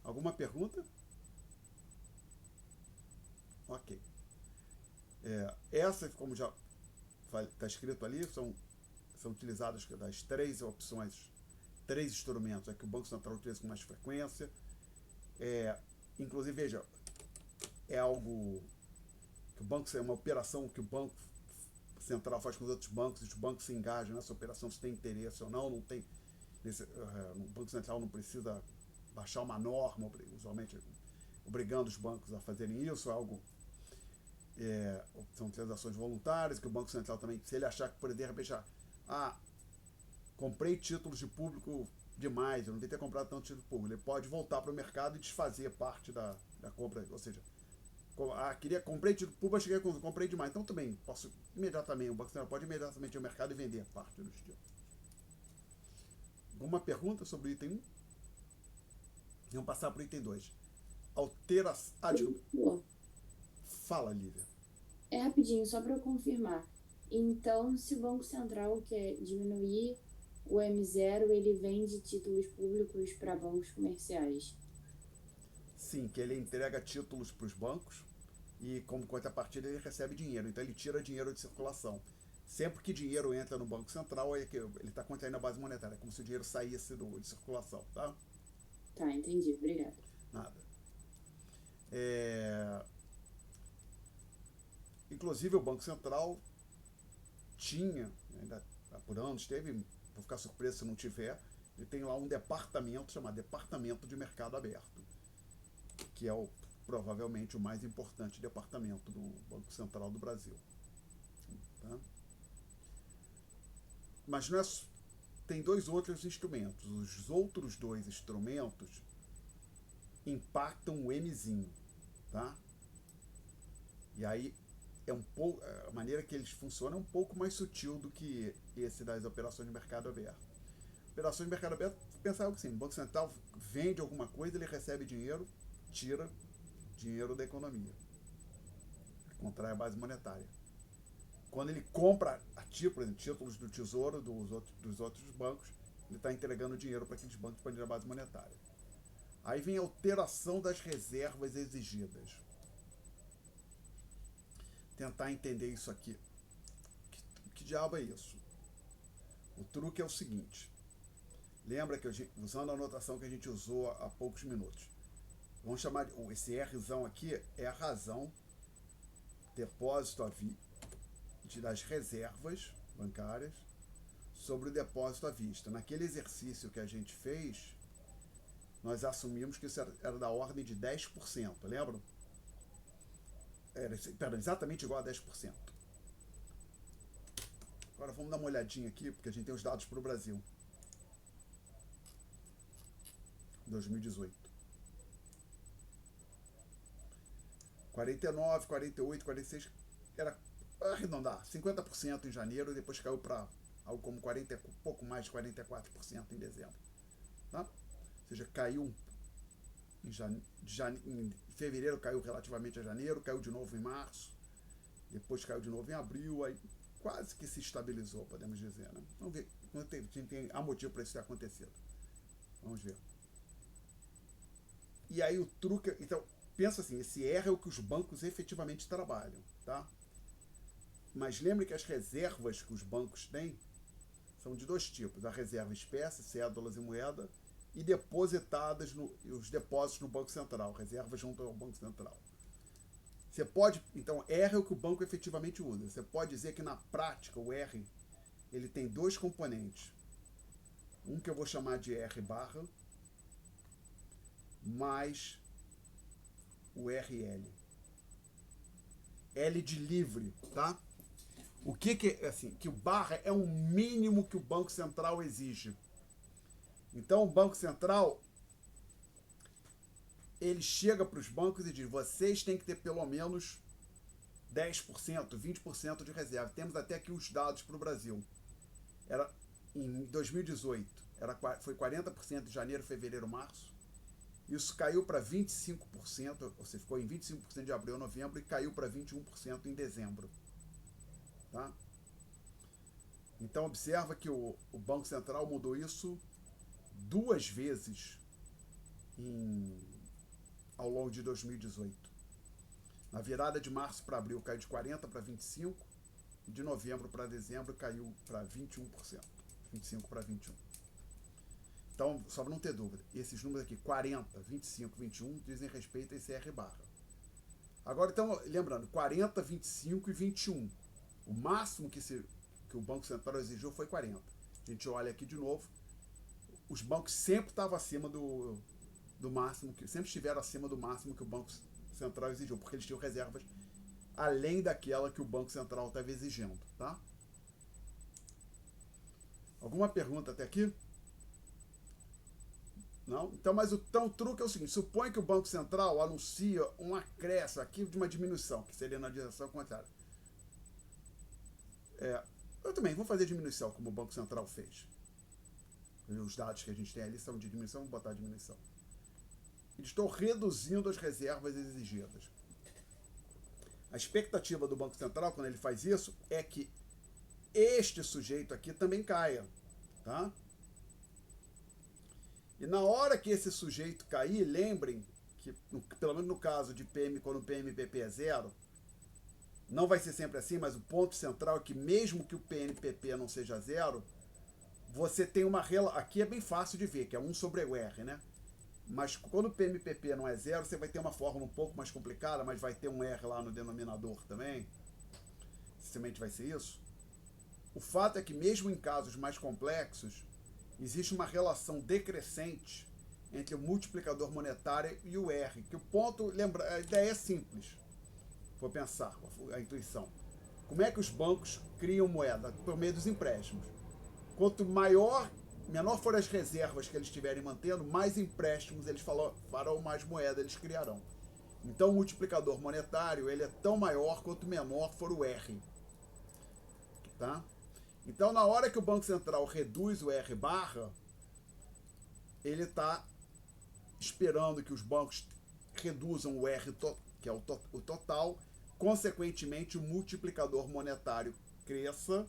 Alguma pergunta? Ok. Essas, como já está escrito ali, são utilizadas das três opções, três instrumentos que o Banco Central utiliza com mais frequência. Inclusive, veja, é algo que o banco, é uma operação que o Banco Central faz com os outros bancos, e os bancos se engajam nessa operação, se tem interesse ou não tem. O Banco Central não precisa baixar uma norma, usualmente obrigando os bancos a fazerem isso, é algo. São transações voluntárias, que o Banco Central também, se ele achar que, por exemplo, comprei títulos de público demais, eu não devia ter comprado tanto título público, ele pode voltar para o mercado e desfazer parte da compra, ou seja, comprei título público, cheguei a comprei demais, então também posso imediatamente, o Banco Central pode imediatamente ir ao mercado e vender parte dos títulos. Alguma pergunta sobre o item 1? Vamos passar para o item 2. Desculpa. Fala, Lívia. É rapidinho, só para eu confirmar. Então, se o Banco Central quer diminuir o M0, ele vende títulos públicos para bancos comerciais. Sim, que ele entrega títulos para os bancos e, como contrapartida, ele recebe dinheiro. Então, ele tira dinheiro de circulação. Sempre que dinheiro entra no Banco Central, ele está contraindo a base monetária, como se o dinheiro saísse de circulação, tá? Tá, entendi. Obrigada. Nada. Inclusive, o Banco Central tinha, ainda por anos, vou ficar surpreso se não tiver, ele tem lá um departamento chamado Departamento de Mercado Aberto, que é provavelmente o mais importante departamento do Banco Central do Brasil. Tá? Mas tem dois outros instrumentos. Os outros dois instrumentos impactam o Mzinho, tá? E aí a maneira que eles funcionam é um pouco mais sutil do que esse das operações de mercado aberto. Operações de mercado aberto, pensar algo assim, o Banco Central vende alguma coisa, ele recebe dinheiro, tira dinheiro da economia, contrai a base monetária. Quando ele compra por exemplo, títulos do Tesouro dos outros bancos, ele está entregando dinheiro para aqueles bancos para a base monetária. Aí vem a alteração das reservas exigidas. Tentar entender isso aqui. Que diabo é isso? O truque é o seguinte. Lembra que usando a anotação que a gente usou há poucos minutos. Vamos chamar esse Rzão aqui é a razão depósito das reservas bancárias sobre o depósito à vista. Naquele exercício que a gente fez, nós assumimos que isso era da ordem de 10%, lembram? Era exatamente igual a 10%. Agora vamos dar uma olhadinha aqui, porque a gente tem os dados para o Brasil. 2018. 49, 48, 46, era arredondar, 50% em janeiro, e depois caiu para algo como pouco mais de 44% em dezembro. Tá? Ou seja, caiu em fevereiro, caiu relativamente a janeiro, caiu de novo em março, depois caiu de novo em abril, aí quase que se estabilizou, podemos dizer. Né? Vamos ver, há motivo para isso ter acontecido. Vamos ver. E aí o truque, então, pensa assim, esse R é o que os bancos efetivamente trabalham, tá? Mas lembre que as reservas que os bancos têm são de dois tipos: a reserva espécie, cédulas e moeda, e depositadas os depósitos no Banco Central, reservas junto ao Banco Central. Você pode, então, R é o que o banco efetivamente usa. Você pode dizer que na prática o R ele tem dois componentes. Um que eu vou chamar de R barra, mais o RL. L de livre, tá? O que assim, que o barra é um mínimo que o Banco Central exige. Então o Banco Central ele chega para os bancos e diz: vocês têm que ter pelo menos 10%, 20% de reserva. Temos até aqui os dados para o Brasil. Era em 2018, foi 40% de janeiro, fevereiro, março. Isso caiu para 25%, ou seja, ficou em 25% de abril, novembro, e caiu para 21% em dezembro. Tá? Então observa que o Banco Central mudou isso duas vezes ao longo de 2018. Na virada de março para abril caiu de 40% para 25%, e de novembro para dezembro caiu para 21%, 25% para 21%. Então, só para não ter dúvida, esses números aqui, 40, 25, 21, dizem respeito a esse R barra. Agora, então, lembrando, 40, 25 e 21. O máximo que o Banco Central exigiu foi 40. A gente olha aqui de novo, os bancos sempre estavam acima do máximo, sempre estiveram acima do máximo que o Banco Central exigiu, porque eles tinham reservas além daquela que o Banco Central estava exigindo, tá? Alguma pergunta até aqui? Não? Então, mas o truque é o seguinte: supõe que o Banco Central anuncia um acréscimo aqui de uma diminuição, que seria na direção contrária. Eu também vou fazer diminuição, como o Banco Central fez. Os dados que a gente tem ali são de diminuição, vou botar diminuição. Estou reduzindo as reservas exigidas. A expectativa do Banco Central, quando ele faz isso, é que este sujeito aqui também caia, tá? E na hora que esse sujeito cair, lembrem que, pelo menos no caso de PM, quando o PMPP é zero, não vai ser sempre assim, mas o ponto central é que mesmo que o PNPP não seja zero, você tem uma relação, aqui é bem fácil de ver, que é 1 sobre o R, né? Mas quando o PMPP não é zero, você vai ter uma fórmula um pouco mais complicada, mas vai ter um R lá no denominador também. Simplesmente vai ser isso. O fato é que mesmo em casos mais complexos, existe uma relação decrescente entre o multiplicador monetário e o R, que o ponto, lembra, a ideia é simples. Vou pensar, a intuição. Como é que os bancos criam moeda? Por meio dos empréstimos. Quanto menor forem as reservas que eles estiverem mantendo, mais empréstimos eles farão, mais moeda eles criarão. Então o multiplicador monetário ele é tão maior quanto menor for o R. Tá? Então na hora que o Banco Central reduz o R barra, ele está esperando que os bancos reduzam o R, que é o total, consequentemente o multiplicador monetário cresça,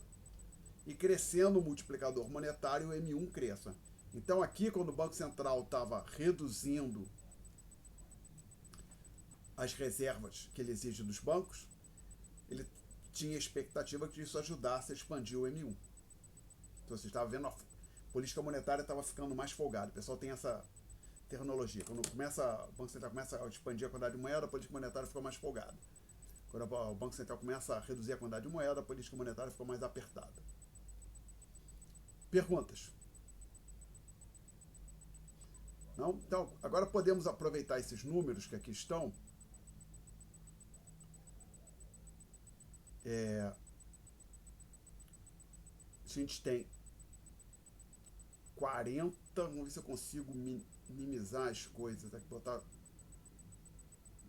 e crescendo o multiplicador monetário, o M1 cresça. Então aqui, quando o Banco Central estava reduzindo as reservas que ele exige dos bancos, ele tinha a expectativa que isso ajudasse a expandir o M1. Então você estava vendo, a política monetária estava ficando mais folgada. O pessoal tem essa terminologia. Quando o Banco Central começa a expandir a quantidade de moeda, a política monetária ficou mais folgada. Quando o Banco Central começa a reduzir a quantidade de moeda, a política monetária ficou mais apertada. Perguntas? Não? Então, agora podemos aproveitar esses números que aqui estão. A gente tem 40. Vamos ver se eu consigo minimizar as coisas. Aqui, botar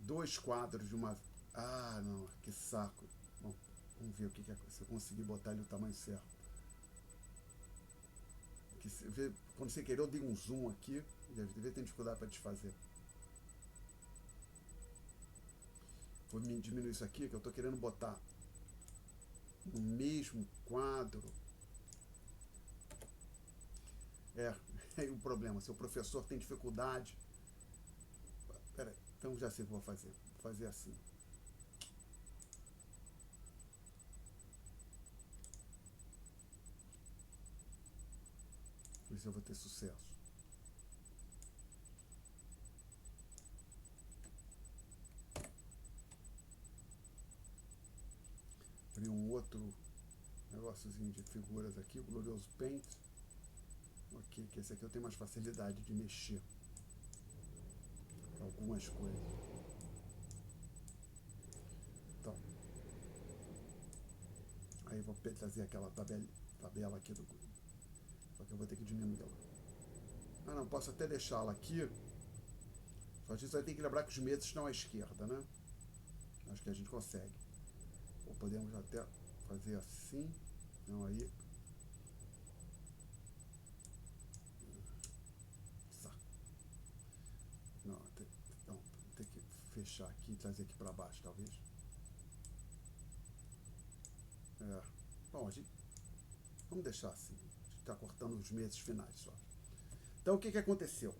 2 quadros de uma. Ah, não, que saco. Bom, vamos ver se eu conseguir botar ele no tamanho certo. Quando você querer, eu dei um zoom aqui. Deve ter dificuldade para desfazer. Vou diminuir isso aqui, que eu estou querendo botar no mesmo quadro. É o problema. Se o professor tem dificuldade. Peraí, então já sei o que vou fazer. Vou fazer assim. ver se eu vou ter sucesso. Abri um outro negóciozinho de figuras aqui, o glorioso Paint. Ok, que esse aqui eu tenho mais facilidade de mexer algumas coisas. Então, aí vou trazer aquela tabela aqui do... Só que eu vou ter que diminuí-la. Ah, não, posso até deixá-la aqui. Só que isso vai ter que lembrar que os meses estão à esquerda, né? Acho que a gente consegue. Ou podemos até fazer assim. Não, aí... Saco. Não, tem que fechar aqui e trazer aqui para baixo, talvez. Bom, vamos deixar assim. A gente está cortando os meses finais só. Então, o que aconteceu?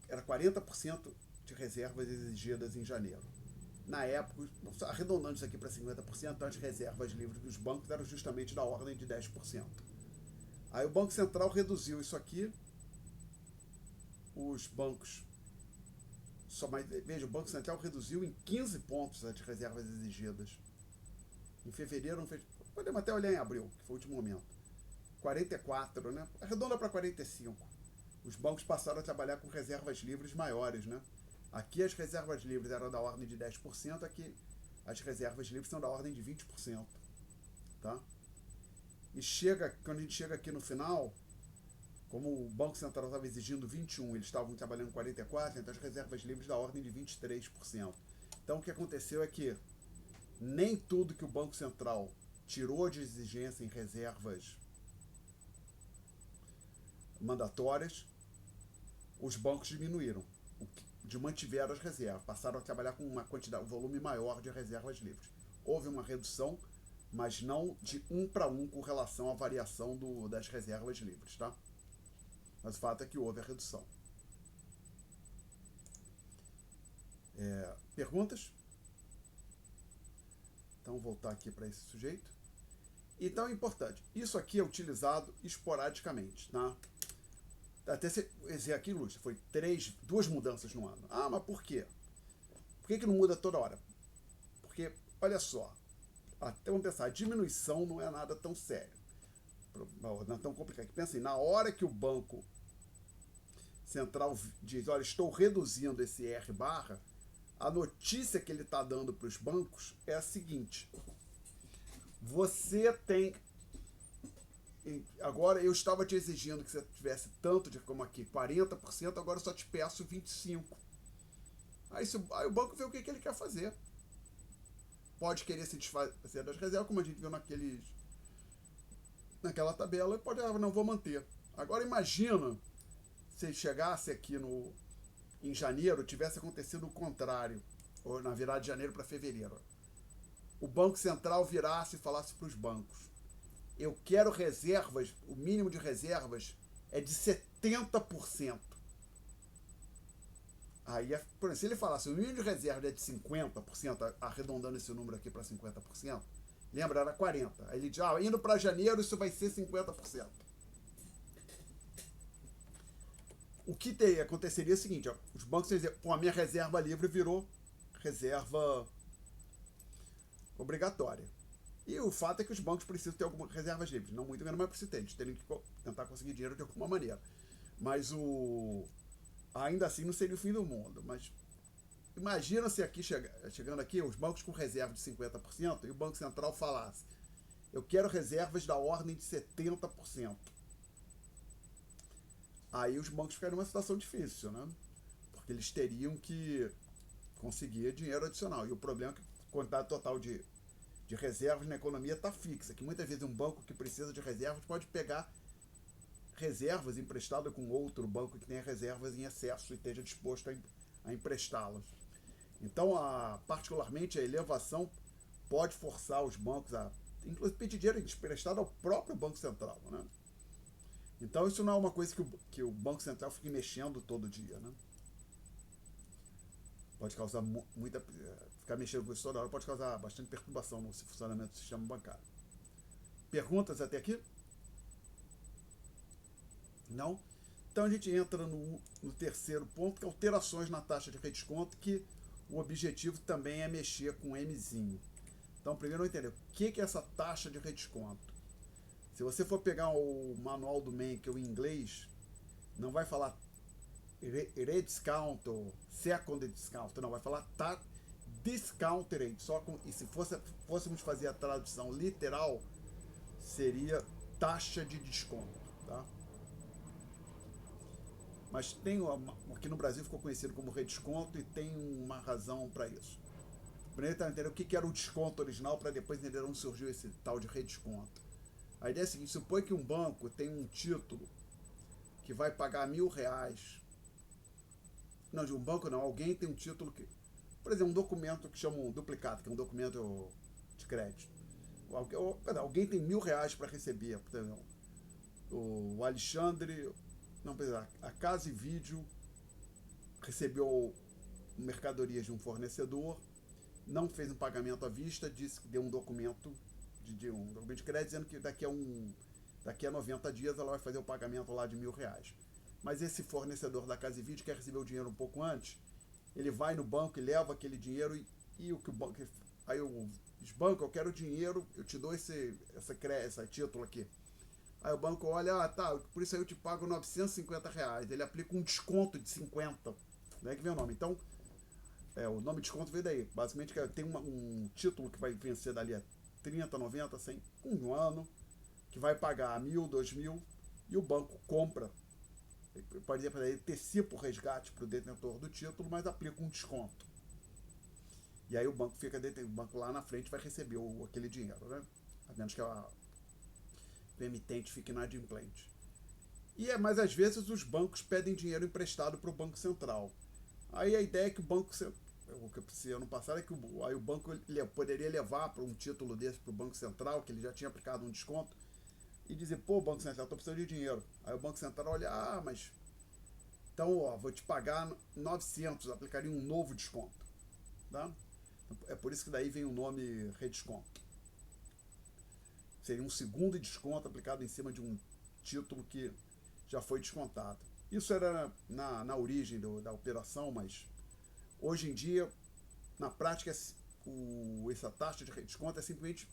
Era 40% de reservas exigidas em janeiro. Na época, arredondando isso aqui para 50%, as reservas livres dos bancos eram justamente da ordem de 10%. Aí o Banco Central reduziu isso aqui. Os bancos... Veja, o Banco Central reduziu em 15 pontos as reservas exigidas. Em fevereiro, não fez... Podemos até olhar em abril, que foi o último momento. 44, né? Arredonda para 45. Os bancos passaram a trabalhar com reservas livres maiores, né? Aqui as reservas livres eram da ordem de 10%, aqui as reservas livres são da ordem de 20%, tá? E quando a gente chega aqui no final, como o Banco Central estava exigindo 21%, eles estavam trabalhando 44%, então as reservas livres da ordem de 23%. Então o que aconteceu é que nem tudo que o Banco Central tirou de exigência em reservas mandatórias, os bancos diminuíram, mantiveram as reservas, passaram a trabalhar com um volume maior de reservas livres. Houve uma redução, mas não de 1 para 1 com relação à variação das reservas livres, tá? Mas o fato é que houve a redução. Perguntas? Então, voltar aqui para esse sujeito. Então, é importante. Isso aqui é utilizado esporadicamente, tá? Até esse aqui, Lúcia, foi 2 mudanças no ano. Ah, mas por quê? Por que não muda toda hora? Porque, olha só, até vamos pensar, a diminuição não é nada tão sério, não é tão complicado. Pensa assim, na hora que o Banco Central diz, olha, estou reduzindo esse R barra, a notícia que ele está dando para os bancos é a seguinte: você tem... Agora eu estava te exigindo que você tivesse tanto de como aqui, 40%, agora eu só te peço 25%. Aí o banco vê o que ele quer fazer. Pode querer se desfazer das reservas, como a gente viu naquela tabela, e pode, não vou manter. Agora imagina se chegasse aqui em janeiro, tivesse acontecido o contrário, ou na virada de janeiro para fevereiro. O Banco Central virasse e falasse para os bancos: eu quero reservas, o mínimo de reservas é de 70%. Aí, por exemplo, se ele falasse, o mínimo de reserva é de 50%, arredondando esse número aqui para 50%, lembra, era 40%. Aí ele diz, indo para janeiro isso vai ser 50%. O que aconteceria é o seguinte, os bancos diziam, a minha reserva livre virou reserva obrigatória. E o fato é que os bancos precisam ter algumas reservas livres. Não muito grande, mas precisam ter. Eles teriam que tentar conseguir dinheiro de alguma maneira. Mas ainda assim não seria o fim do mundo. Mas imagina se aqui, chegando aqui, os bancos com reserva de 50% e o Banco Central falasse: eu quero reservas da ordem de 70%. Aí os bancos ficariam numa situação difícil, né? Porque eles teriam que conseguir dinheiro adicional. E o problema é que a quantidade total de reservas na economia está fixa, que muitas vezes um banco que precisa de reservas pode pegar reservas emprestadas com outro banco que tenha reservas em excesso e esteja disposto a emprestá-las. Então, particularmente, a elevação pode forçar os bancos a, inclusive, pedir dinheiro emprestado ao próprio Banco Central, né? Então, isso não é uma coisa que o Banco Central fique mexendo todo dia, né? Pode causar muita... Ficar mexendo com isso toda hora pode causar bastante perturbação no funcionamento do sistema bancário. Perguntas até aqui? Não? Então a gente entra no terceiro ponto, que é alterações na taxa de redesconto, que o objetivo também é mexer com o Mzinho. Então primeiro vamos entender o que é essa taxa de redesconto. Se você for pegar o manual do Menkel em inglês, não vai falar rediscount ou second discount, não, vai falar discount rate. E se fôssemos fazer a tradução literal, seria taxa de desconto, tá? Mas tem aqui no Brasil ficou conhecido como redesconto e tem uma razão para isso. Primeiro tá entender o que era o desconto original para depois entender onde surgiu esse tal de redesconto. A ideia é a seguinte: supõe que um banco tem um título que vai pagar R$1.000. Não, de um banco não, alguém tem um título que, por exemplo, um documento que chama um duplicado, que é um documento de crédito. Alguém tem R$1.000 para receber, por exemplo, o Alexandre, não, a Casa e Vídeo recebeu mercadorias de um fornecedor, não fez um pagamento à vista, disse que deu um documento um documento de crédito dizendo que daqui a 90 dias ela vai fazer o pagamento lá de R$1.000. Mas esse fornecedor da Casa e Vídeo quer receber o dinheiro um pouco antes, ele vai no banco e leva aquele dinheiro e o que o banco, aí diz: banco, eu quero o dinheiro, eu te dou esse título aqui. Aí o banco olha: tá, por isso aí eu te pago R$950. Ele aplica um desconto de 50. Daí que vem o nome. Então, o nome de desconto veio daí. Basicamente, tem um título que vai vencer dali a 30, 90, 100, um ano, que vai pagar 1.000, 2.000, e o banco compra. Ele pode dizer para ele antecipa o resgate para o detentor do título, mas aplica um desconto. E aí o banco o banco lá na frente vai receber aquele dinheiro, né? A menos que o emitente fique inadimplente. Mas às vezes os bancos pedem dinheiro emprestado para o Banco Central. Aí a ideia é que o Banco Central, o que eu pensei ano passado é que aí o banco poderia levar para um título desse para o Banco Central, que ele já tinha aplicado um desconto, e dizer: pô, Banco Central, estou precisando de dinheiro. Aí o Banco Central olha: mas então, vou te pagar 900, aplicaria um novo desconto, tá? É por isso que daí vem o nome redesconto. Seria um segundo desconto aplicado em cima de um título que já foi descontado. Isso era na origem da operação, mas hoje em dia, na prática, essa taxa de desconto é simplesmente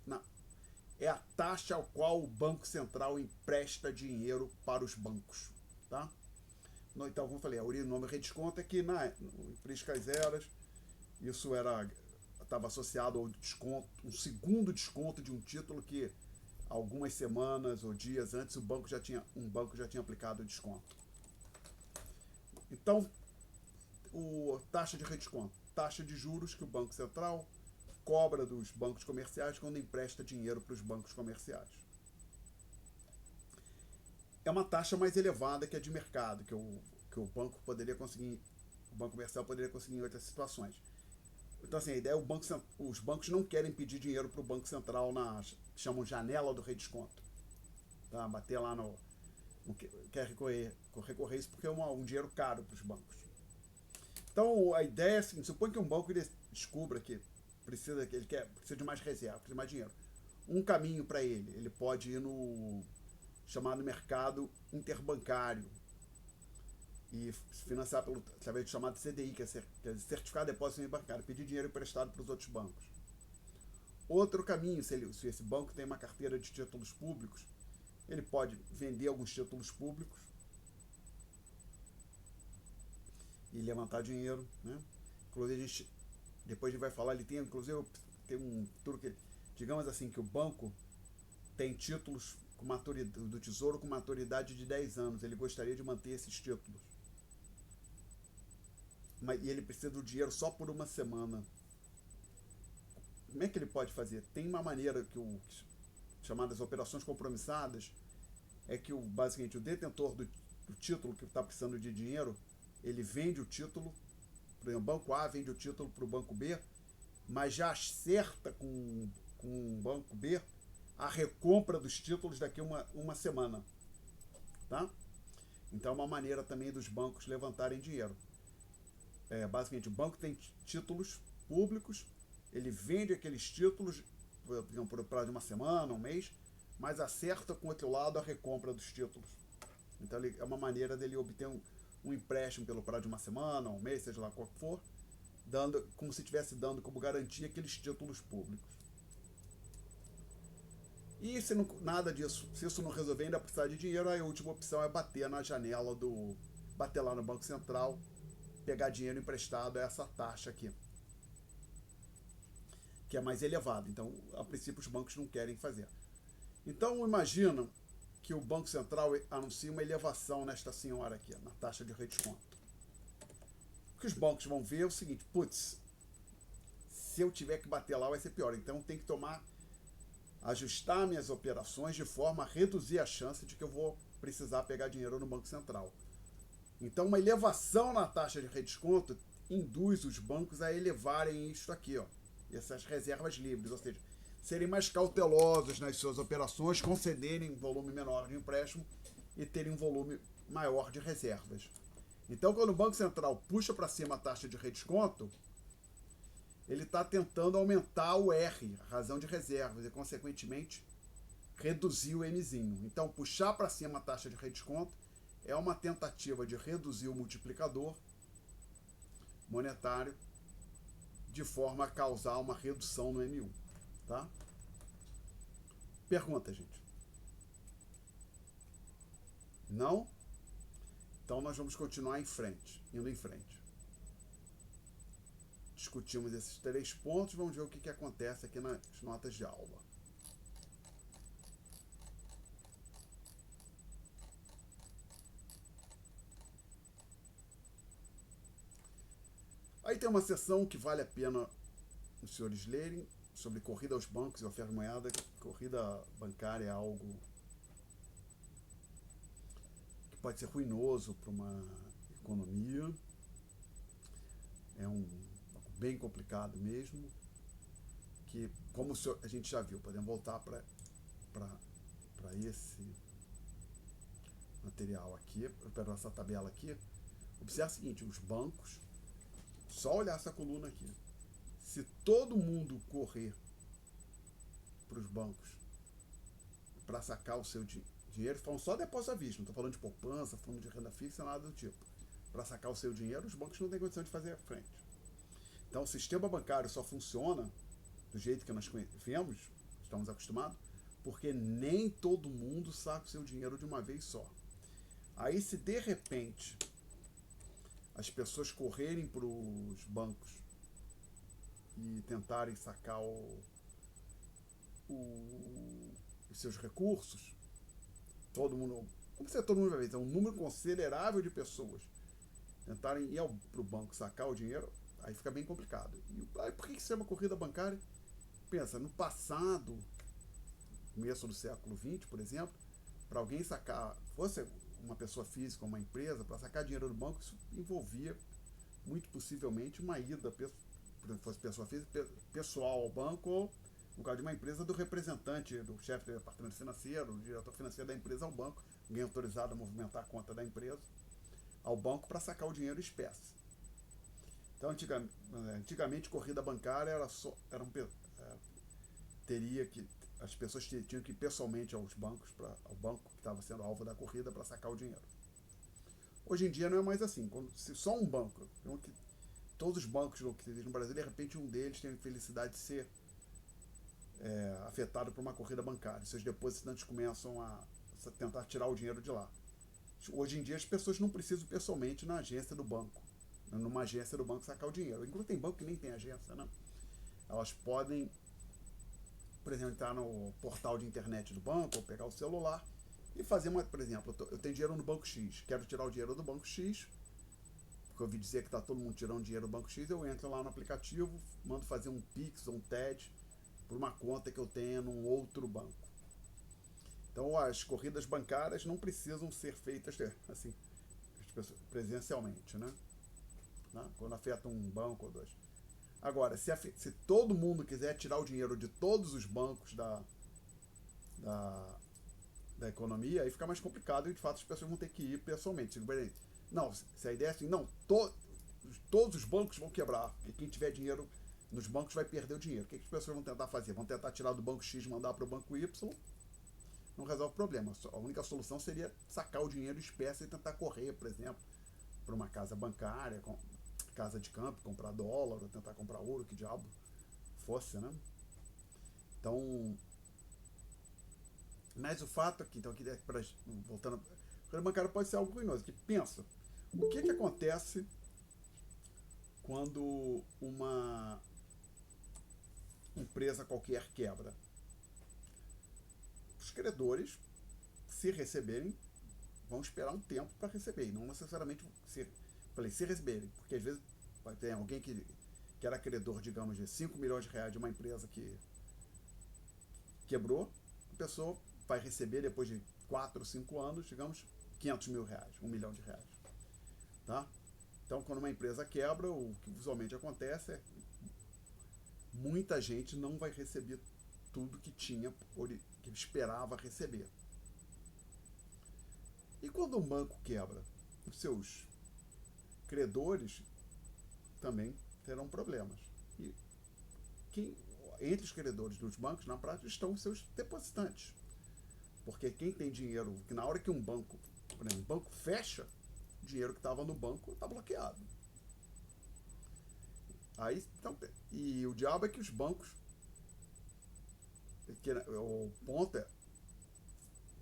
é a taxa ao qual o Banco Central empresta dinheiro para os bancos, tá? Então, como eu falei, a origem do nome redesconto é que em Priscas Eras, isso estava associado ao desconto, um segundo desconto de um título que algumas semanas ou dias antes um banco já tinha aplicado o desconto. Então, taxa de redesconto, taxa de juros que o Banco Central cobra dos bancos comerciais quando empresta dinheiro para os bancos comerciais. É uma taxa mais elevada que a de mercado, que o banco comercial poderia conseguir em outras situações. Então, assim, a ideia é os bancos não querem pedir dinheiro para o Banco Central chamam janela do redesconto. Tá? Bater lá quer recorrer isso porque é um dinheiro caro para os bancos. Então, a ideia é assim: supõe que um banco descubra que precisa de mais reserva, precisa de mais dinheiro. Um caminho para ele pode ir no chamado mercado interbancário e financiar através do chamado CDI, que é Certificado de Depósito Bancário, pedir dinheiro emprestado para os outros bancos. Outro caminho, se esse banco tem uma carteira de títulos públicos, ele pode vender alguns títulos públicos e levantar dinheiro, né? Inclusive, depois a gente vai falar, inclusive tem um truque, digamos assim, que o banco tem títulos do Tesouro com maturidade de 10 anos, ele gostaria de manter esses títulos. E ele precisa do dinheiro só por uma semana. Como é que ele pode fazer? Tem uma maneira chamadas operações compromissadas, é que basicamente o detentor do título que está precisando de dinheiro, ele vende o título, por exemplo, o banco A vende o título para o banco B, mas já acerta com o banco B a recompra dos títulos daqui a uma semana, tá? Então é uma maneira também dos bancos levantarem dinheiro. Basicamente, o banco tem títulos públicos, ele vende aqueles títulos por prazo de uma semana, um mês, mas acerta com o outro lado a recompra dos títulos. Então é uma maneira dele obter um empréstimo pelo prazo de uma semana, um mês, seja lá qual for, dando, como se estivesse dando como garantia aqueles títulos públicos. E se não, nada disso, se isso não resolver, ainda precisar de dinheiro, aí a última opção é bater na janela bater lá no Banco Central, pegar dinheiro emprestado a essa taxa aqui, que é mais elevada. Então, a princípio, os bancos não querem fazer. Então, imagina que o Banco Central anuncia uma elevação nesta senhora aqui, na taxa de redesconto. O que os bancos vão ver é o seguinte: putz, se eu tiver que bater lá vai ser pior, então tem que ajustar minhas operações de forma a reduzir a chance de que eu vou precisar pegar dinheiro no Banco Central. Então, uma elevação na taxa de redesconto induz os bancos a elevarem isso aqui, ó, essas reservas livres, ou seja, serem mais cautelosos nas suas operações, concederem um volume menor de empréstimo e terem um volume maior de reservas. Então, quando o Banco Central puxa para cima a taxa de redesconto, ele está tentando aumentar o R, a razão de reservas, e, consequentemente, reduzir o Mzinho. Então, puxar para cima a taxa de redesconto é uma tentativa de reduzir o multiplicador monetário de forma a causar uma redução no M1. Tá? Pergunta, gente? Não? Então, nós vamos continuar indo em frente. Discutimos esses 3 pontos, vamos ver o que acontece aqui nas notas de aula. Aí tem uma seção que vale a pena os senhores lerem, sobre corrida aos bancos e oferta de moeda. Corrida bancária é algo que pode ser ruinoso para uma economia. É bem complicado mesmo, que, como a gente já viu, podemos voltar para esse material aqui, para essa tabela aqui. Observe o seguinte: os bancos, só olhar essa coluna aqui, se todo mundo correr para os bancos para sacar o seu dinheiro, falando só depósito à vista, não estou falando de poupança, fundo de renda fixa, nada do tipo, para sacar o seu dinheiro, os bancos não têm condição de fazer frente. Então, o sistema bancário só funciona do jeito que nós vemos, estamos acostumados, porque nem todo mundo saca o seu dinheiro de uma vez só. Aí, se de repente as pessoas correrem para os bancos e tentarem sacar os seus recursos, todo mundo, não precisa todo mundo de uma vez, é um número considerável de pessoas tentarem ir para o banco sacar o dinheiro, aí fica bem complicado. E aí, por que isso é uma corrida bancária? Pensa, no passado, começo do século XX, por exemplo, para alguém sacar, fosse uma pessoa física ou uma empresa, para sacar dinheiro do banco, isso envolvia, muito possivelmente, uma ida, por exemplo, fosse pessoa física, pessoal ao banco, ou, no caso de uma empresa, do representante, do chefe do departamento financeiro, do diretor financeiro da empresa ao banco, alguém autorizado a movimentar a conta da empresa, ao banco para sacar o dinheiro em espécie. Então, antigamente, corrida bancária as pessoas tinham que ir pessoalmente ao banco que estava sendo alvo da corrida para sacar o dinheiro. Hoje em dia não é mais assim. Se só um banco, todos os bancos que existem no Brasil, de repente um deles tem a infelicidade de ser afetado por uma corrida bancária. Seus depositantes começam a tentar tirar o dinheiro de lá. Hoje em dia as pessoas não precisam pessoalmente numa agência do banco sacar o dinheiro. Inclusive tem banco que nem tem agência, né? Elas podem, por exemplo, entrar no portal de internet do banco ou pegar o celular e fazer por exemplo, eu tenho dinheiro no banco X, quero tirar o dinheiro do banco X, porque eu ouvi dizer que está todo mundo tirando dinheiro do banco X, eu entro lá no aplicativo, mando fazer um Pix ou um TED por uma conta que eu tenha num outro banco. Então, as corridas bancárias não precisam ser feitas assim, presencialmente, né? Quando afeta um banco ou dois. Agora, se todo mundo quiser tirar o dinheiro de todos os bancos da economia, aí fica mais complicado e, de fato, as pessoas vão ter que ir pessoalmente. Não, se a ideia é assim, não, todos os bancos vão quebrar e quem tiver dinheiro nos bancos vai perder o dinheiro. O que as pessoas vão tentar fazer? Vão tentar tirar do banco X e mandar para o banco Y, não resolve o problema. A única solução seria sacar o dinheiro em espécie e tentar correr, por exemplo, para uma casa bancária, casa de câmbio, comprar dólar, ou tentar comprar ouro, que diabo fosse, né? Então, mas o fato aqui, então, aqui voltando, o crédito bancário pode ser algo ruinoso, que pensa, o que acontece quando uma empresa qualquer quebra? Os credores, se receberem, vão esperar um tempo para receber, e não necessariamente se receberem, porque às vezes vai ter alguém que era credor, digamos, de 5 milhões de reais de uma empresa que quebrou, a pessoa vai receber depois de 4 ou 5 anos, digamos, 500 mil reais, 1 milhão de reais. Tá? Então, quando uma empresa quebra, o que usualmente acontece é muita gente não vai receber tudo que que esperava receber. E quando um banco quebra, os seus credores também terão problemas. E entre os credores dos bancos, na prática, estão os seus depositantes. Porque quem tem dinheiro, que na hora que um banco, por exemplo, um banco fecha, o dinheiro que estava no banco está bloqueado. Aí, então, e o diabo é que os bancos, o ponto é,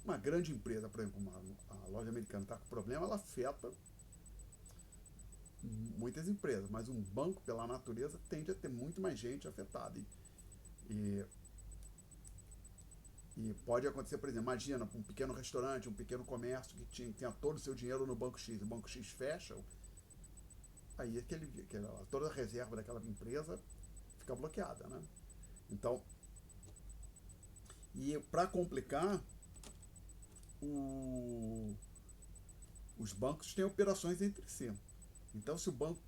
uma grande empresa, por exemplo, a loja americana está com problema, ela afeta muitas empresas, mas um banco, pela natureza, tende a ter muito mais gente afetada. E pode acontecer, por exemplo, imagina um pequeno restaurante, um pequeno comércio que tinha todo o seu dinheiro no Banco X, o Banco X fecha, aí toda a reserva daquela empresa fica bloqueada, né? Então, e para complicar, os bancos têm operações entre si. Então, se o banco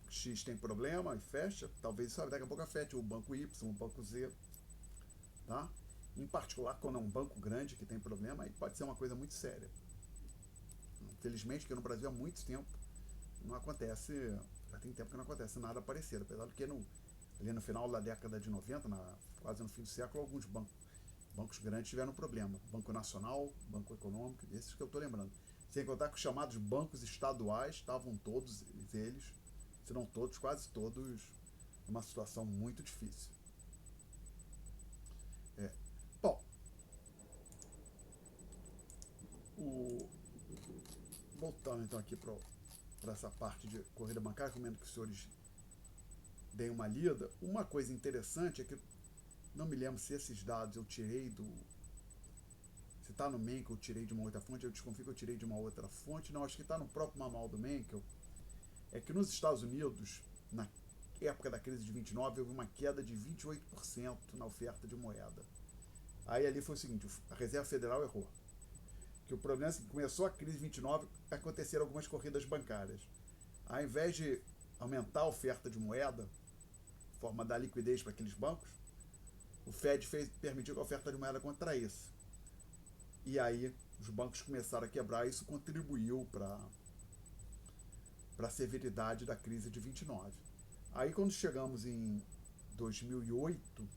X tem problema e fecha, talvez isso daqui a pouco afete o banco Y, o banco Z, tá? Em particular, quando é um banco grande que tem problema, aí pode ser uma coisa muito séria. Infelizmente, que no Brasil há muito tempo não acontece, já tem tempo que não acontece nada parecido, apesar do que ali no final da década de 90, quase no fim do século, alguns bancos grandes tiveram problema. Banco Nacional, Banco Econômico, esses que eu estou lembrando. Sem contar que os chamados bancos estaduais estavam todos eles, se não todos, quase todos, numa situação muito difícil. Bom, voltando então aqui para essa parte de corrida bancária, recomendo que os senhores deem uma lida. Uma coisa interessante é que, não me lembro se esses dados eu tirei se está no Menkel, eu tirei de uma outra fonte, eu desconfio que eu tirei de uma outra fonte, não, acho que está no próprio manual do Menkel, é que nos Estados Unidos, na época da crise de 29, houve uma queda de 28% na oferta de moeda. Aí ali foi o seguinte, a Reserva Federal errou. Que o problema é que começou a crise de 29, aconteceram algumas corridas bancárias. Ao invés de aumentar a oferta de moeda, forma da liquidez para aqueles bancos, o Fed permitiu que a oferta de moeda contraísse. E aí os bancos começaram a quebrar, e isso contribuiu para a severidade da crise de 29. Aí quando chegamos em 2008,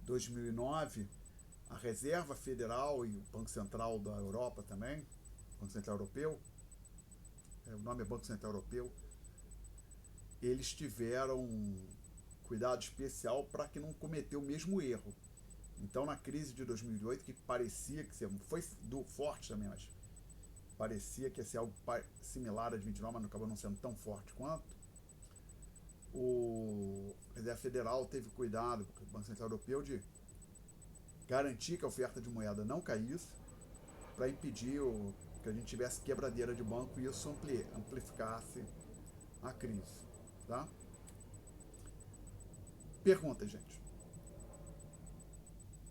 2009, a Reserva Federal e o Banco Central da Europa também, Banco Central Europeu, o nome é Banco Central Europeu, eles tiveram cuidado especial para que não cometeu o mesmo erro. Então, na crise de 2008, que parecia que foi forte também, mas parecia que ia ser algo similar a de 29, mas acabou não sendo tão forte quanto, o Reserva Federal teve cuidado, o Banco Central Europeu, de garantir que a oferta de moeda não caísse, para impedir que a gente tivesse quebradeira de banco e isso amplificasse a crise. Tá? Pergunta, gente?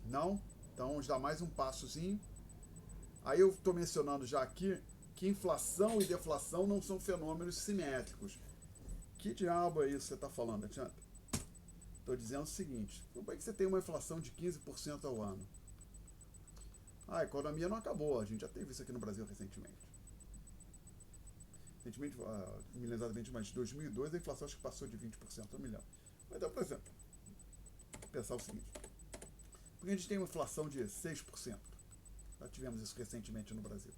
Não? Então vamos dar mais um passozinho. Aí eu estou mencionando já aqui que inflação e deflação não são fenômenos simétricos. Que diabo é isso que você está falando, Alexandre? Estou dizendo o seguinte, como é que você tem uma inflação de 15% ao ano? A economia não acabou, a gente já teve isso aqui no Brasil recentemente. Recentemente, não me lembro exatamente, mas em 2002 a inflação acho que passou de 20%, não me lembro. Mas dá, por exemplo, pensar o seguinte, Porque a gente tem uma inflação de 6%. Já tivemos isso recentemente no Brasil.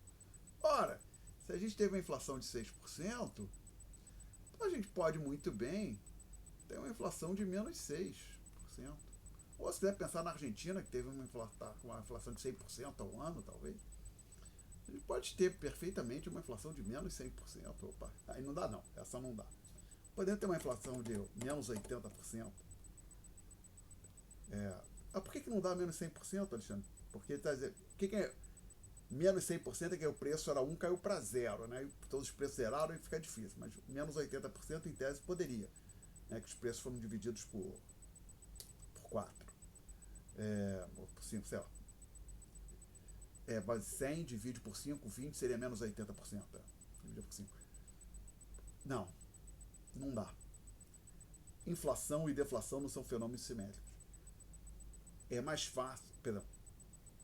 Ora, se a gente teve uma inflação de 6%, então a gente pode muito bem ter uma inflação de menos 6%. Ou se quiser pensar na Argentina, que teve uma inflação de 100% ao ano, talvez, a gente pode ter perfeitamente uma inflação de menos 100%. Opa, aí não dá não, essa não dá. Podemos ter uma inflação de menos 80%. Por que não dá menos 100%, Alexandre? Porque tá dizendo, o que é menos 100% é que o preço era 1, caiu para 0, né? E todos os preços zeraram e fica difícil. Mas menos 80% em tese poderia, né? Que os preços foram divididos por 4. Ou por 5, sei lá. Mas 100 divide por 5, 20 seria menos 80%. Dividir por 5. Não dá. Inflação e deflação não são fenômenos simétricos. É mais fácil,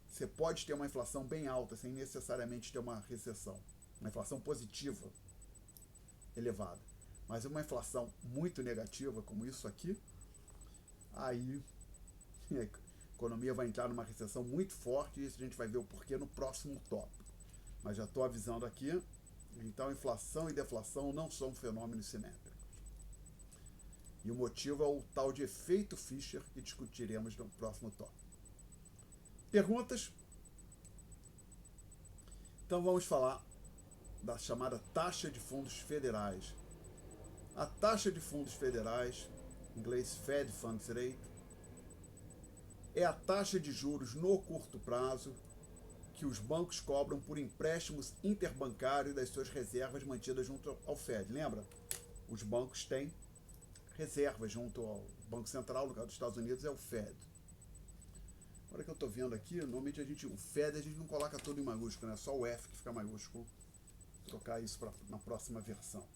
você pode ter uma inflação bem alta sem necessariamente ter uma recessão. Uma inflação positiva elevada. Mas uma inflação muito negativa, como isso aqui, aí a economia vai entrar numa recessão muito forte, e isso a gente vai ver o porquê no próximo tópico. Mas já estou avisando aqui, então inflação e deflação não são fenômenos simétricos. E o motivo é o tal de efeito Fischer, que discutiremos no próximo tópico. Perguntas? Então vamos falar da chamada taxa de fundos federais. A taxa de fundos federais, em inglês Fed Funds Rate, é a taxa de juros no curto prazo que os bancos cobram por empréstimos interbancários das suas reservas mantidas junto ao Fed. Lembra? Os bancos têm reservas junto ao Banco Central, no caso dos Estados Unidos é o Fed. Agora que eu estou vendo aqui, normalmente o Fed a gente não coloca tudo em maiúsculo, né? Só o F que fica maiúsculo. Vou trocar isso na próxima versão.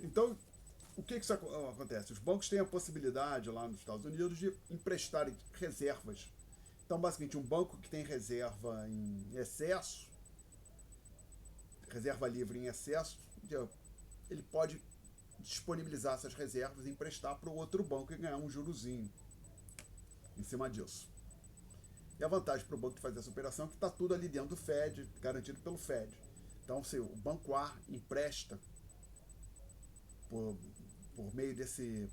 Então, o que isso acontece? Os bancos têm a possibilidade lá nos Estados Unidos de emprestarem reservas. Então, basicamente, um banco que tem reserva em excesso, reserva livre em excesso, ele pode disponibilizar essas reservas e emprestar para o outro banco e ganhar um jurozinho em cima disso. E a vantagem para o banco de fazer essa operação é que está tudo ali dentro do Fed, garantido pelo Fed. Então, se o banco A empresta por meio desse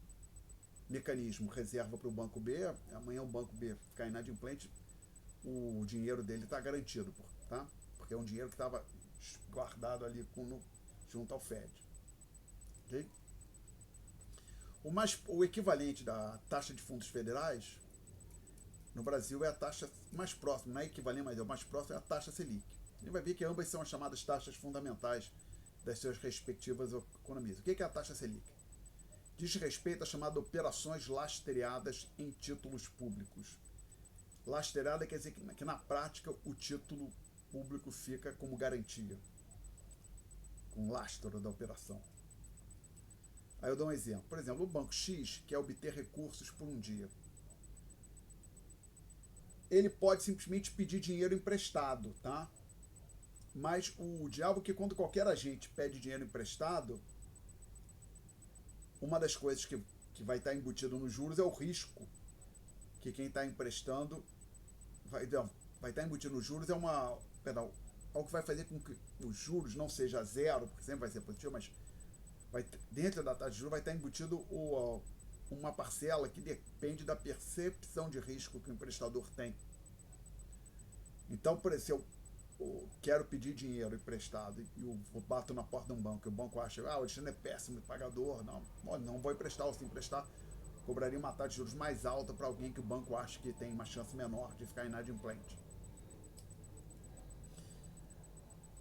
mecanismo reserva para o banco B, amanhã o banco B ficar inadimplente, o dinheiro dele está garantido, tá? Porque é um dinheiro que estava guardado ali junto ao Fed. Okay? O equivalente da taxa de fundos federais no Brasil é a taxa mais próxima, não é equivalente, mas é o mais próximo, é a taxa Selic. Ele vai ver que ambas são as chamadas taxas fundamentais das suas respectivas economias. O que é a taxa Selic? Diz respeito à chamada operações lastreadas em títulos públicos. Lastreada quer dizer que na prática o título público fica como garantia, com lastro da operação. Aí eu dou um exemplo. Por exemplo, o banco X quer obter recursos por um dia. Ele pode simplesmente pedir dinheiro emprestado, tá? Mas o diabo é que quando qualquer agente pede dinheiro emprestado, uma das coisas que vai estar embutido nos juros é o risco que quem está emprestando vai estar embutido nos juros, algo que vai fazer com que os juros não seja zero, porque sempre vai ser positivo, mas dentro da taxa de juros vai estar embutido uma parcela que depende da percepção de risco que o emprestador tem. Então, por exemplo, se eu quero pedir dinheiro emprestado e eu bato na porta de um banco e o banco acha o Alexandre é péssimo pagador, não vou emprestar, ou se emprestar, cobraria uma taxa de juros mais alta para alguém que o banco acha que tem uma chance menor de ficar inadimplente.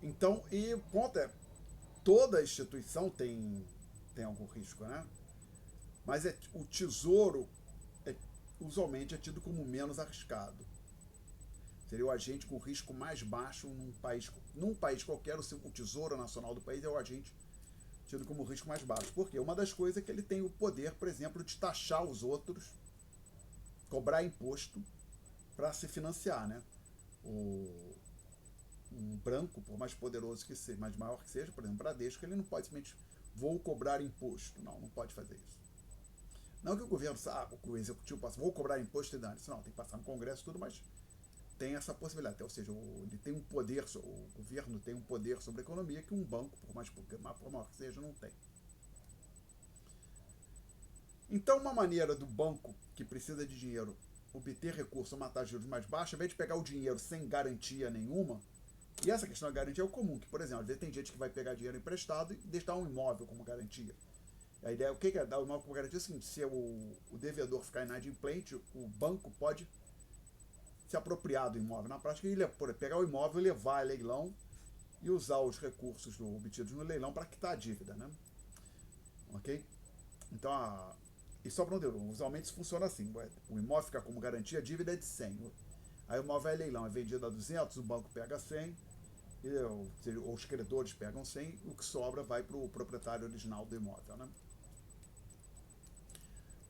Então, e o ponto é, toda instituição tem algum risco, né? Mas o tesouro usualmente é tido como menos arriscado. Seria o agente com risco mais baixo num país qualquer, o tesouro nacional do país é o agente tido como risco mais baixo. Por quê? Uma das coisas é que ele tem o poder, por exemplo, de taxar os outros, cobrar imposto para se financiar, né? Um banco, por mais poderoso que seja, mais maior que seja, por exemplo, Bradesco, ele não pode simplesmente vou cobrar imposto. Não, não pode fazer isso. Não que o governo, o executivo possa, vou cobrar imposto e dane-se. Não, tem que passar no Congresso e tudo, mas tem essa possibilidade. Ou seja, ele tem um poder, o governo tem um poder sobre a economia que um banco, por mais maior que seja, não tem. Então, uma maneira do banco que precisa de dinheiro obter recurso a uma taxa de juros mais baixa, ao invés de pegar o dinheiro sem garantia nenhuma, e essa questão da garantia é o comum, que, por exemplo, às vezes tem gente que vai pegar dinheiro emprestado e deixar um imóvel como garantia. A ideia, o que é dar o imóvel como garantia? É o seguinte, se o devedor ficar inadimplente, o banco pode se apropriar do imóvel. Na prática, ele pegar o imóvel, levar a leilão e usar os recursos obtidos no leilão para quitar a dívida, né? Ok? Então, e só para não ter, usualmente isso funciona assim, o imóvel fica como garantia, a dívida é de 100. Aí o imóvel é leilão, é vendido a 200, o banco pega 100, ou os credores pegam 100, o que sobra vai para o proprietário original do imóvel, né?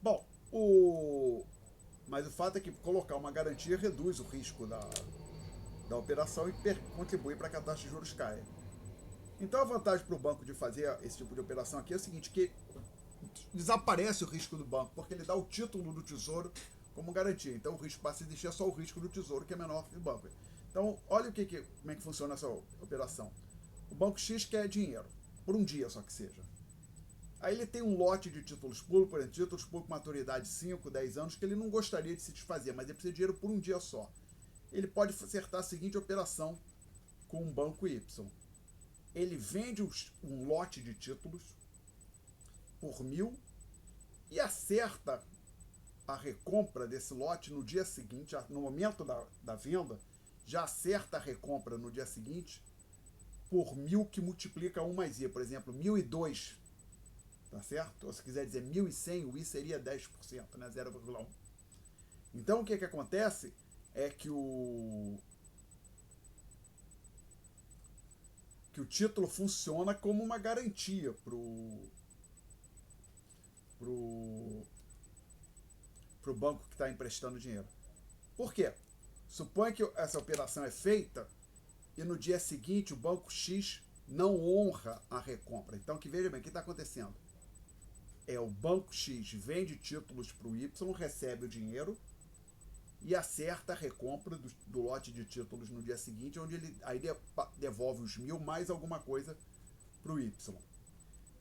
Bom, mas o fato é que colocar uma garantia reduz o risco da operação e contribui para que a taxa de juros caia. Então a vantagem para o banco de fazer esse tipo de operação aqui é o seguinte, que desaparece o risco do banco, porque ele dá o título do tesouro como garantia. Então o risco passa a existir, é só o risco do tesouro que é menor que o banco. Então olha como é que funciona essa operação. O banco X quer dinheiro, por um dia só que seja. Aí ele tem um lote de títulos públicos, por exemplo, títulos públicos com maturidade de 5, 10 anos, que ele não gostaria de se desfazer, mas ele precisa de dinheiro por um dia só. Ele pode acertar a seguinte operação com um banco Y. Ele vende um lote de títulos por 1.000 e acerta a recompra desse lote no dia seguinte, no momento da venda, já acerta a recompra no dia seguinte por 1.000 que multiplica 1 mais I. Por exemplo, 1.002, tá certo? Ou se quiser dizer 1.100, o I seria 10%, né? 0,1. Então o que acontece é que o título funciona como uma garantia pro banco que está emprestando dinheiro. Por quê? Suponha que essa operação é feita e no dia seguinte o banco X não honra a recompra. Então, veja bem, o que está acontecendo? O banco X vende títulos para o Y, recebe o dinheiro e acerta a recompra do lote de títulos no dia seguinte, onde ele aí devolve os 1.000 mais alguma coisa para o Y.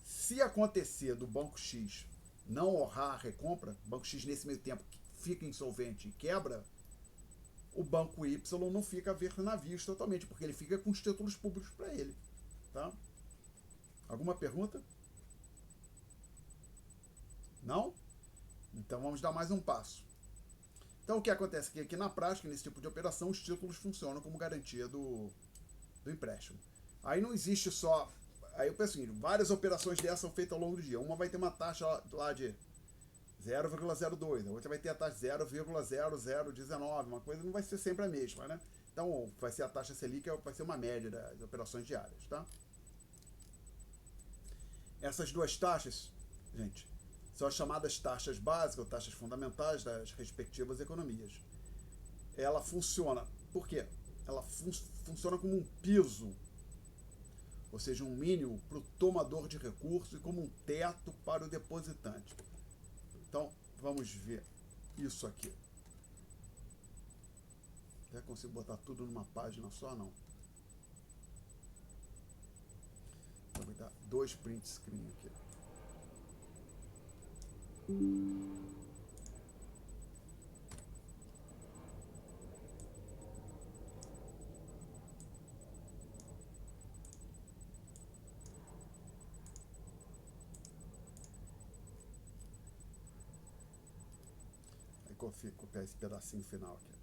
Se acontecer do banco X não honrar a recompra, o banco X nesse meio tempo fica insolvente e quebra, o banco Y não fica a ver navios totalmente, porque ele fica com os títulos públicos para ele. Tá? Alguma pergunta? Não? Então vamos dar mais um passo. Então o que acontece é que na prática, nesse tipo de operação, os títulos funcionam como garantia do empréstimo. Aí não existe só... Aí eu penso assim, várias operações dessas são feitas ao longo do dia. Uma vai ter uma taxa lá de 0,02, a outra vai ter a taxa de 0,0019, uma coisa não vai ser sempre a mesma, né? Então vai ser a taxa Selic, vai ser uma média das operações diárias, tá? Essas duas taxas, gente, são as chamadas taxas básicas ou taxas fundamentais das respectivas economias. Ela funciona, por quê? Ela funciona como um piso, ou seja, um mínimo para o tomador de recursos e como um teto para o depositante. Então, vamos ver isso aqui. Já consigo botar tudo numa página só? Não. Então, vou dar 2 print screen aqui. Aí copiar esse pedacinho final aqui.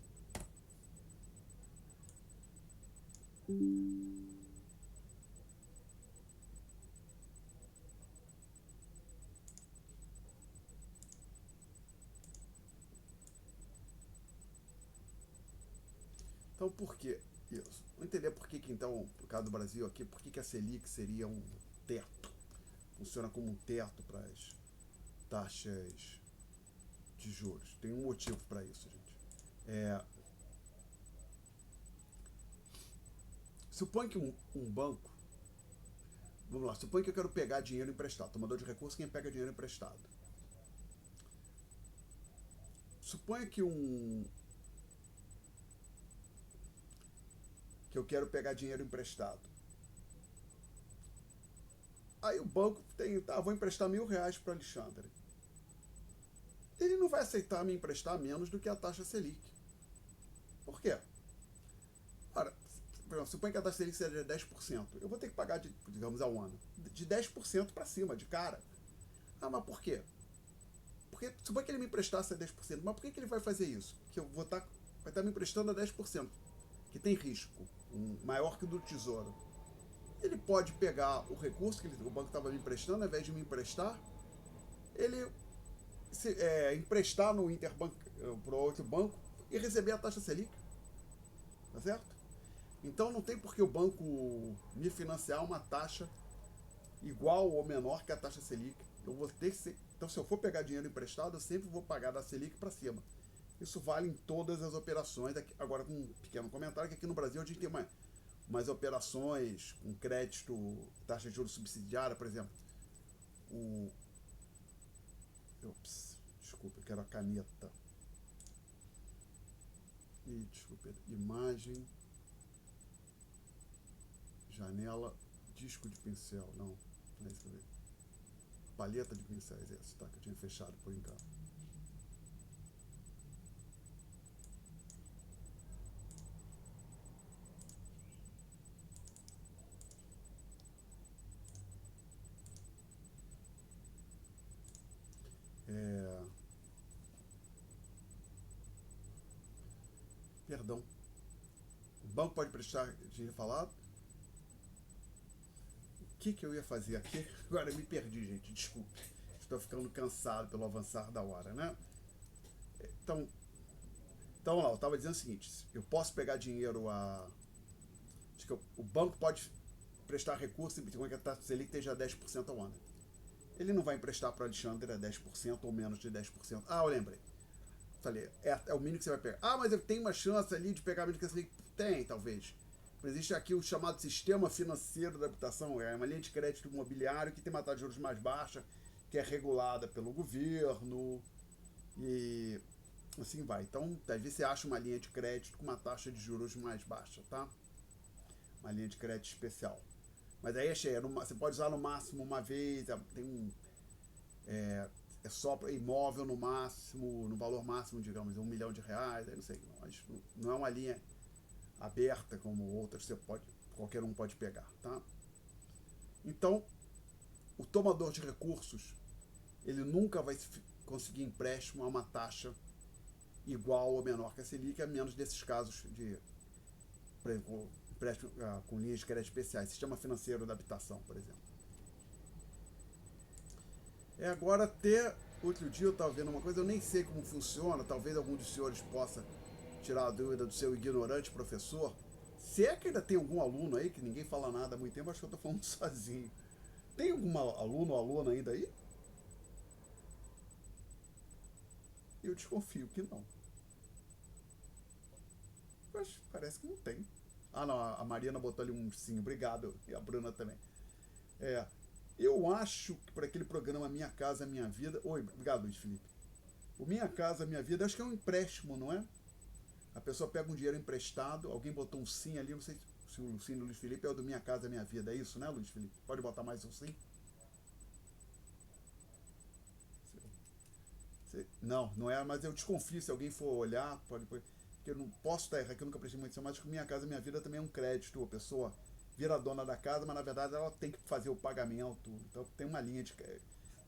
Então, por que isso? Vamos entender por que então, no caso do Brasil aqui, por que a Selic seria um teto? Funciona como um teto para as taxas de juros. Tem um motivo para isso, gente. Suponha que um banco vamos lá, suponha que eu quero pegar dinheiro emprestado. Tomador de recurso, quem pega dinheiro emprestado. Suponha que eu quero pegar dinheiro emprestado. Aí o banco tem, tá, vou emprestar R$1.000 para Alexandre. Ele não vai aceitar me emprestar menos do que a taxa Selic. Por quê? Ora, por exemplo, suponha que a taxa Selic seja de 10%. Eu vou ter que pagar, digamos, ao ano, de 10% para cima, de cara. Ah, mas por quê? Porque suponha que ele me emprestasse a 10%. Mas por que ele vai fazer isso? Que eu vai estar me emprestando a 10%, que tem risco, maior que o do Tesouro. Ele pode pegar o recurso que o banco estava me emprestando, ao invés de me emprestar, ele emprestar no Interbank para outro banco e receber a taxa Selic. Tá certo? Então não tem por que o banco me financiar uma taxa igual ou menor que a taxa Selic. Eu vou ter que ser, então, se eu for pegar dinheiro emprestado, eu sempre vou pagar da Selic para cima. Isso vale em todas as operações. Agora, com um pequeno comentário, que aqui no Brasil a gente tem umas operações com crédito, taxa de juros subsidiária, por exemplo. Desculpa, eu quero a caneta. Desculpa, imagem, janela, disco de pincel, não é isso aí. Paleta de pincéis, essa, tá, que eu tinha fechado por engano. Perdão. O banco pode prestar dinheiro falado? O que eu ia fazer aqui? Agora eu me perdi, gente. Desculpe. Estou ficando cansado pelo avançar da hora, né? Então lá, eu estava dizendo o seguinte: eu posso pegar dinheiro acho que o banco pode prestar recurso e que a taxa Selic esteja a 10% ao ano. Ele não vai emprestar para o Alexandre a 10% ou menos de 10%. Ah, eu lembrei. Falei, é o mínimo que você vai pegar. Ah, mas eu tenho uma chance ali de pegar menos que a Selic. Tem, talvez. Mas existe aqui o chamado Sistema Financeiro da Habitação, é uma linha de crédito imobiliário que tem uma taxa de juros mais baixa, que é regulada pelo governo, e assim vai. Então, às vezes você acha uma linha de crédito com uma taxa de juros mais baixa, tá? Uma linha de crédito especial. Mas aí você pode usar no máximo uma vez, é só imóvel no máximo, no valor máximo, digamos, R$1 milhão, aí não sei, não é uma linha aberta como outras, qualquer um pode pegar, tá? Então, o tomador de recursos, ele nunca vai conseguir empréstimo a uma taxa igual ou menor que a Selic, a menos desses casos de, por exemplo, empréstimo com linhas de crédito especiais, sistema financeiro da habitação, por exemplo. Agora, até outro dia eu estava vendo uma coisa, eu nem sei como funciona, talvez algum dos senhores possa tirar a dúvida do seu ignorante professor. Se é que ainda tem algum aluno aí, que ninguém fala nada há muito tempo, acho que eu estou falando sozinho. Tem algum aluno ou aluna ainda aí? Eu desconfio que não. Mas parece que não tem. Ah, não, a Mariana botou ali um sim, obrigado. E a Bruna também. Eu acho que para aquele programa Minha Casa Minha Vida... Oi, obrigado, Luiz Felipe. O Minha Casa Minha Vida, acho que é um empréstimo, não é? A pessoa pega um dinheiro emprestado, alguém botou um sim ali, não sei se o sim do Luiz Felipe é o do Minha Casa Minha Vida, é isso, né, Luiz Felipe? Pode botar mais um sim? Não é, mas eu desconfio, se alguém for olhar, porque eu não posso estar errado, que eu nunca prestei muita atenção, mas acho que Minha Casa Minha Vida também é um crédito, a pessoa vira dona da casa, mas na verdade ela tem que fazer o pagamento, então tem uma linha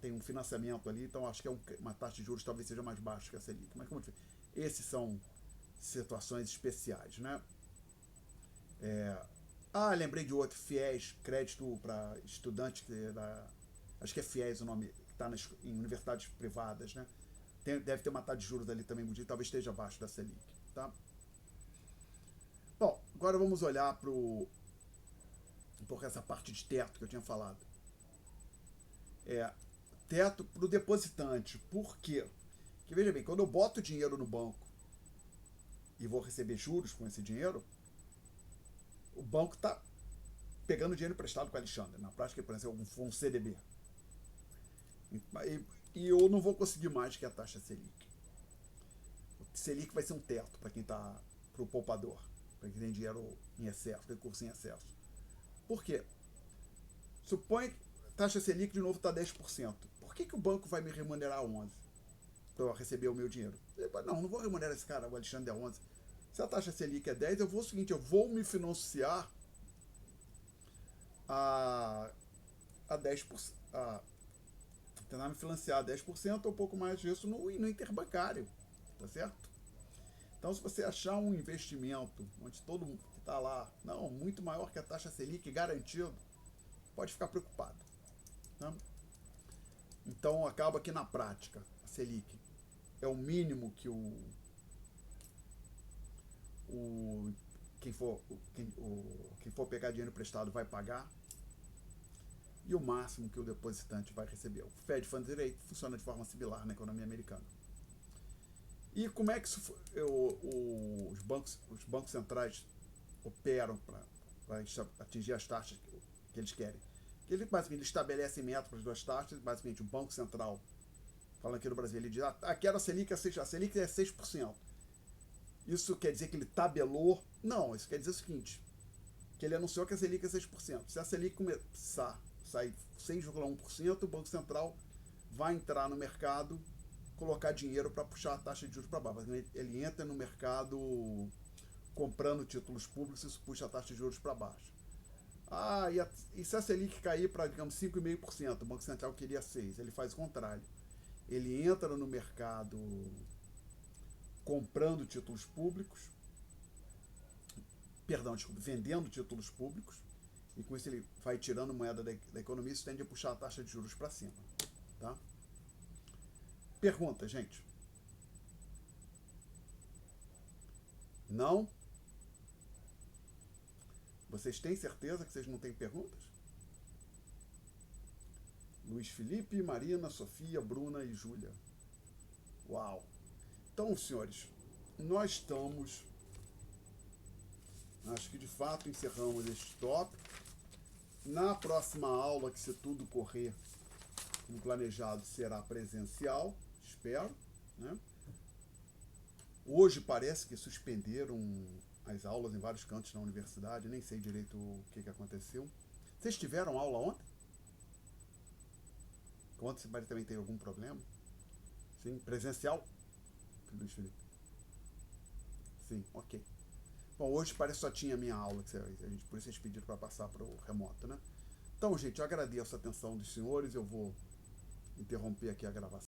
tem um financiamento ali, então acho que uma taxa de juros talvez seja mais baixa que a Selic, mas como eu disse, esses são situações especiais, né? Lembrei de outro, FIES, crédito para estudante, acho que é FIES o nome, que está em universidades privadas, né? Deve ter uma taxa de juros ali também, talvez esteja abaixo da Selic, tá? Bom, agora vamos olhar para essa parte de teto que eu tinha falado. Teto para o depositante. Por quê? Porque, veja bem, quando eu boto dinheiro no banco e vou receber juros com esse dinheiro, o banco está pegando dinheiro emprestado com o Alexandre. Na prática, por exemplo, foi um CDB. E eu não vou conseguir mais que a taxa Selic. O Selic vai ser um teto para quem está, para o poupador, para quem tem dinheiro em excesso, recurso em excesso. Por quê? Suponha que a taxa Selic de novo está 10%. Por que o banco vai me remunerar 11%? Para eu receber o meu dinheiro? Não vou remunerar esse cara, o Alexandre é 11%. Se a taxa Selic é 10%, eu vou me financiar a 10%. Tentar me financiar a 10% ou um pouco mais disso no interbancário, tá certo? Então, se você achar um investimento onde todo mundo que está lá, não, muito maior que a taxa Selic, garantido, pode ficar preocupado. Tá? Então, acaba que na prática, a Selic é o mínimo que quem for pegar dinheiro emprestado vai pagar, e o máximo que o depositante vai receber. O Fed Funds Rate funciona de forma similar na economia americana. E como é que os bancos centrais operam para atingir as taxas que eles querem? Basicamente, eles estabelecem metas para as duas taxas. Basicamente, o Banco Central, falando aqui no Brasil, ele diz, quero a Selic, a Selic é 6%. Isso quer dizer que ele tabelou? Não, isso quer dizer o seguinte, que ele anunciou que a Selic é 6%. Se a Selic começar a sair 6,1%, o Banco Central vai entrar no mercado, colocar dinheiro para puxar a taxa de juros para baixo. Ele entra no mercado comprando títulos públicos, isso puxa a taxa de juros para baixo. E se a Selic cair para, digamos, 5,5%, o Banco Central queria 6%, ele faz o contrário. Ele entra no mercado comprando títulos públicos, vendendo títulos públicos, e com isso ele vai tirando moeda da economia, isso tende a puxar a taxa de juros para cima. Tá? Pergunta, gente? Não? Vocês têm certeza que vocês não têm perguntas? Luiz Felipe, Marina, Sofia, Bruna e Júlia. Uau! Então, senhores, nós estamos... Acho que de fato encerramos este tópico. Na próxima aula, que se tudo correr como planejado, será presencial, espero, né? Hoje parece que suspenderam as aulas em vários cantos na universidade, nem sei direito o que aconteceu. Vocês tiveram aula ontem? Ontem você também tem algum problema? Sim, presencial? Luiz Felipe? Sim, ok. Bom, hoje parece que só tinha a minha aula, por isso eles pediram para passar para o remoto, né? Então, gente, eu agradeço a atenção dos senhores, eu vou interromper aqui a gravação.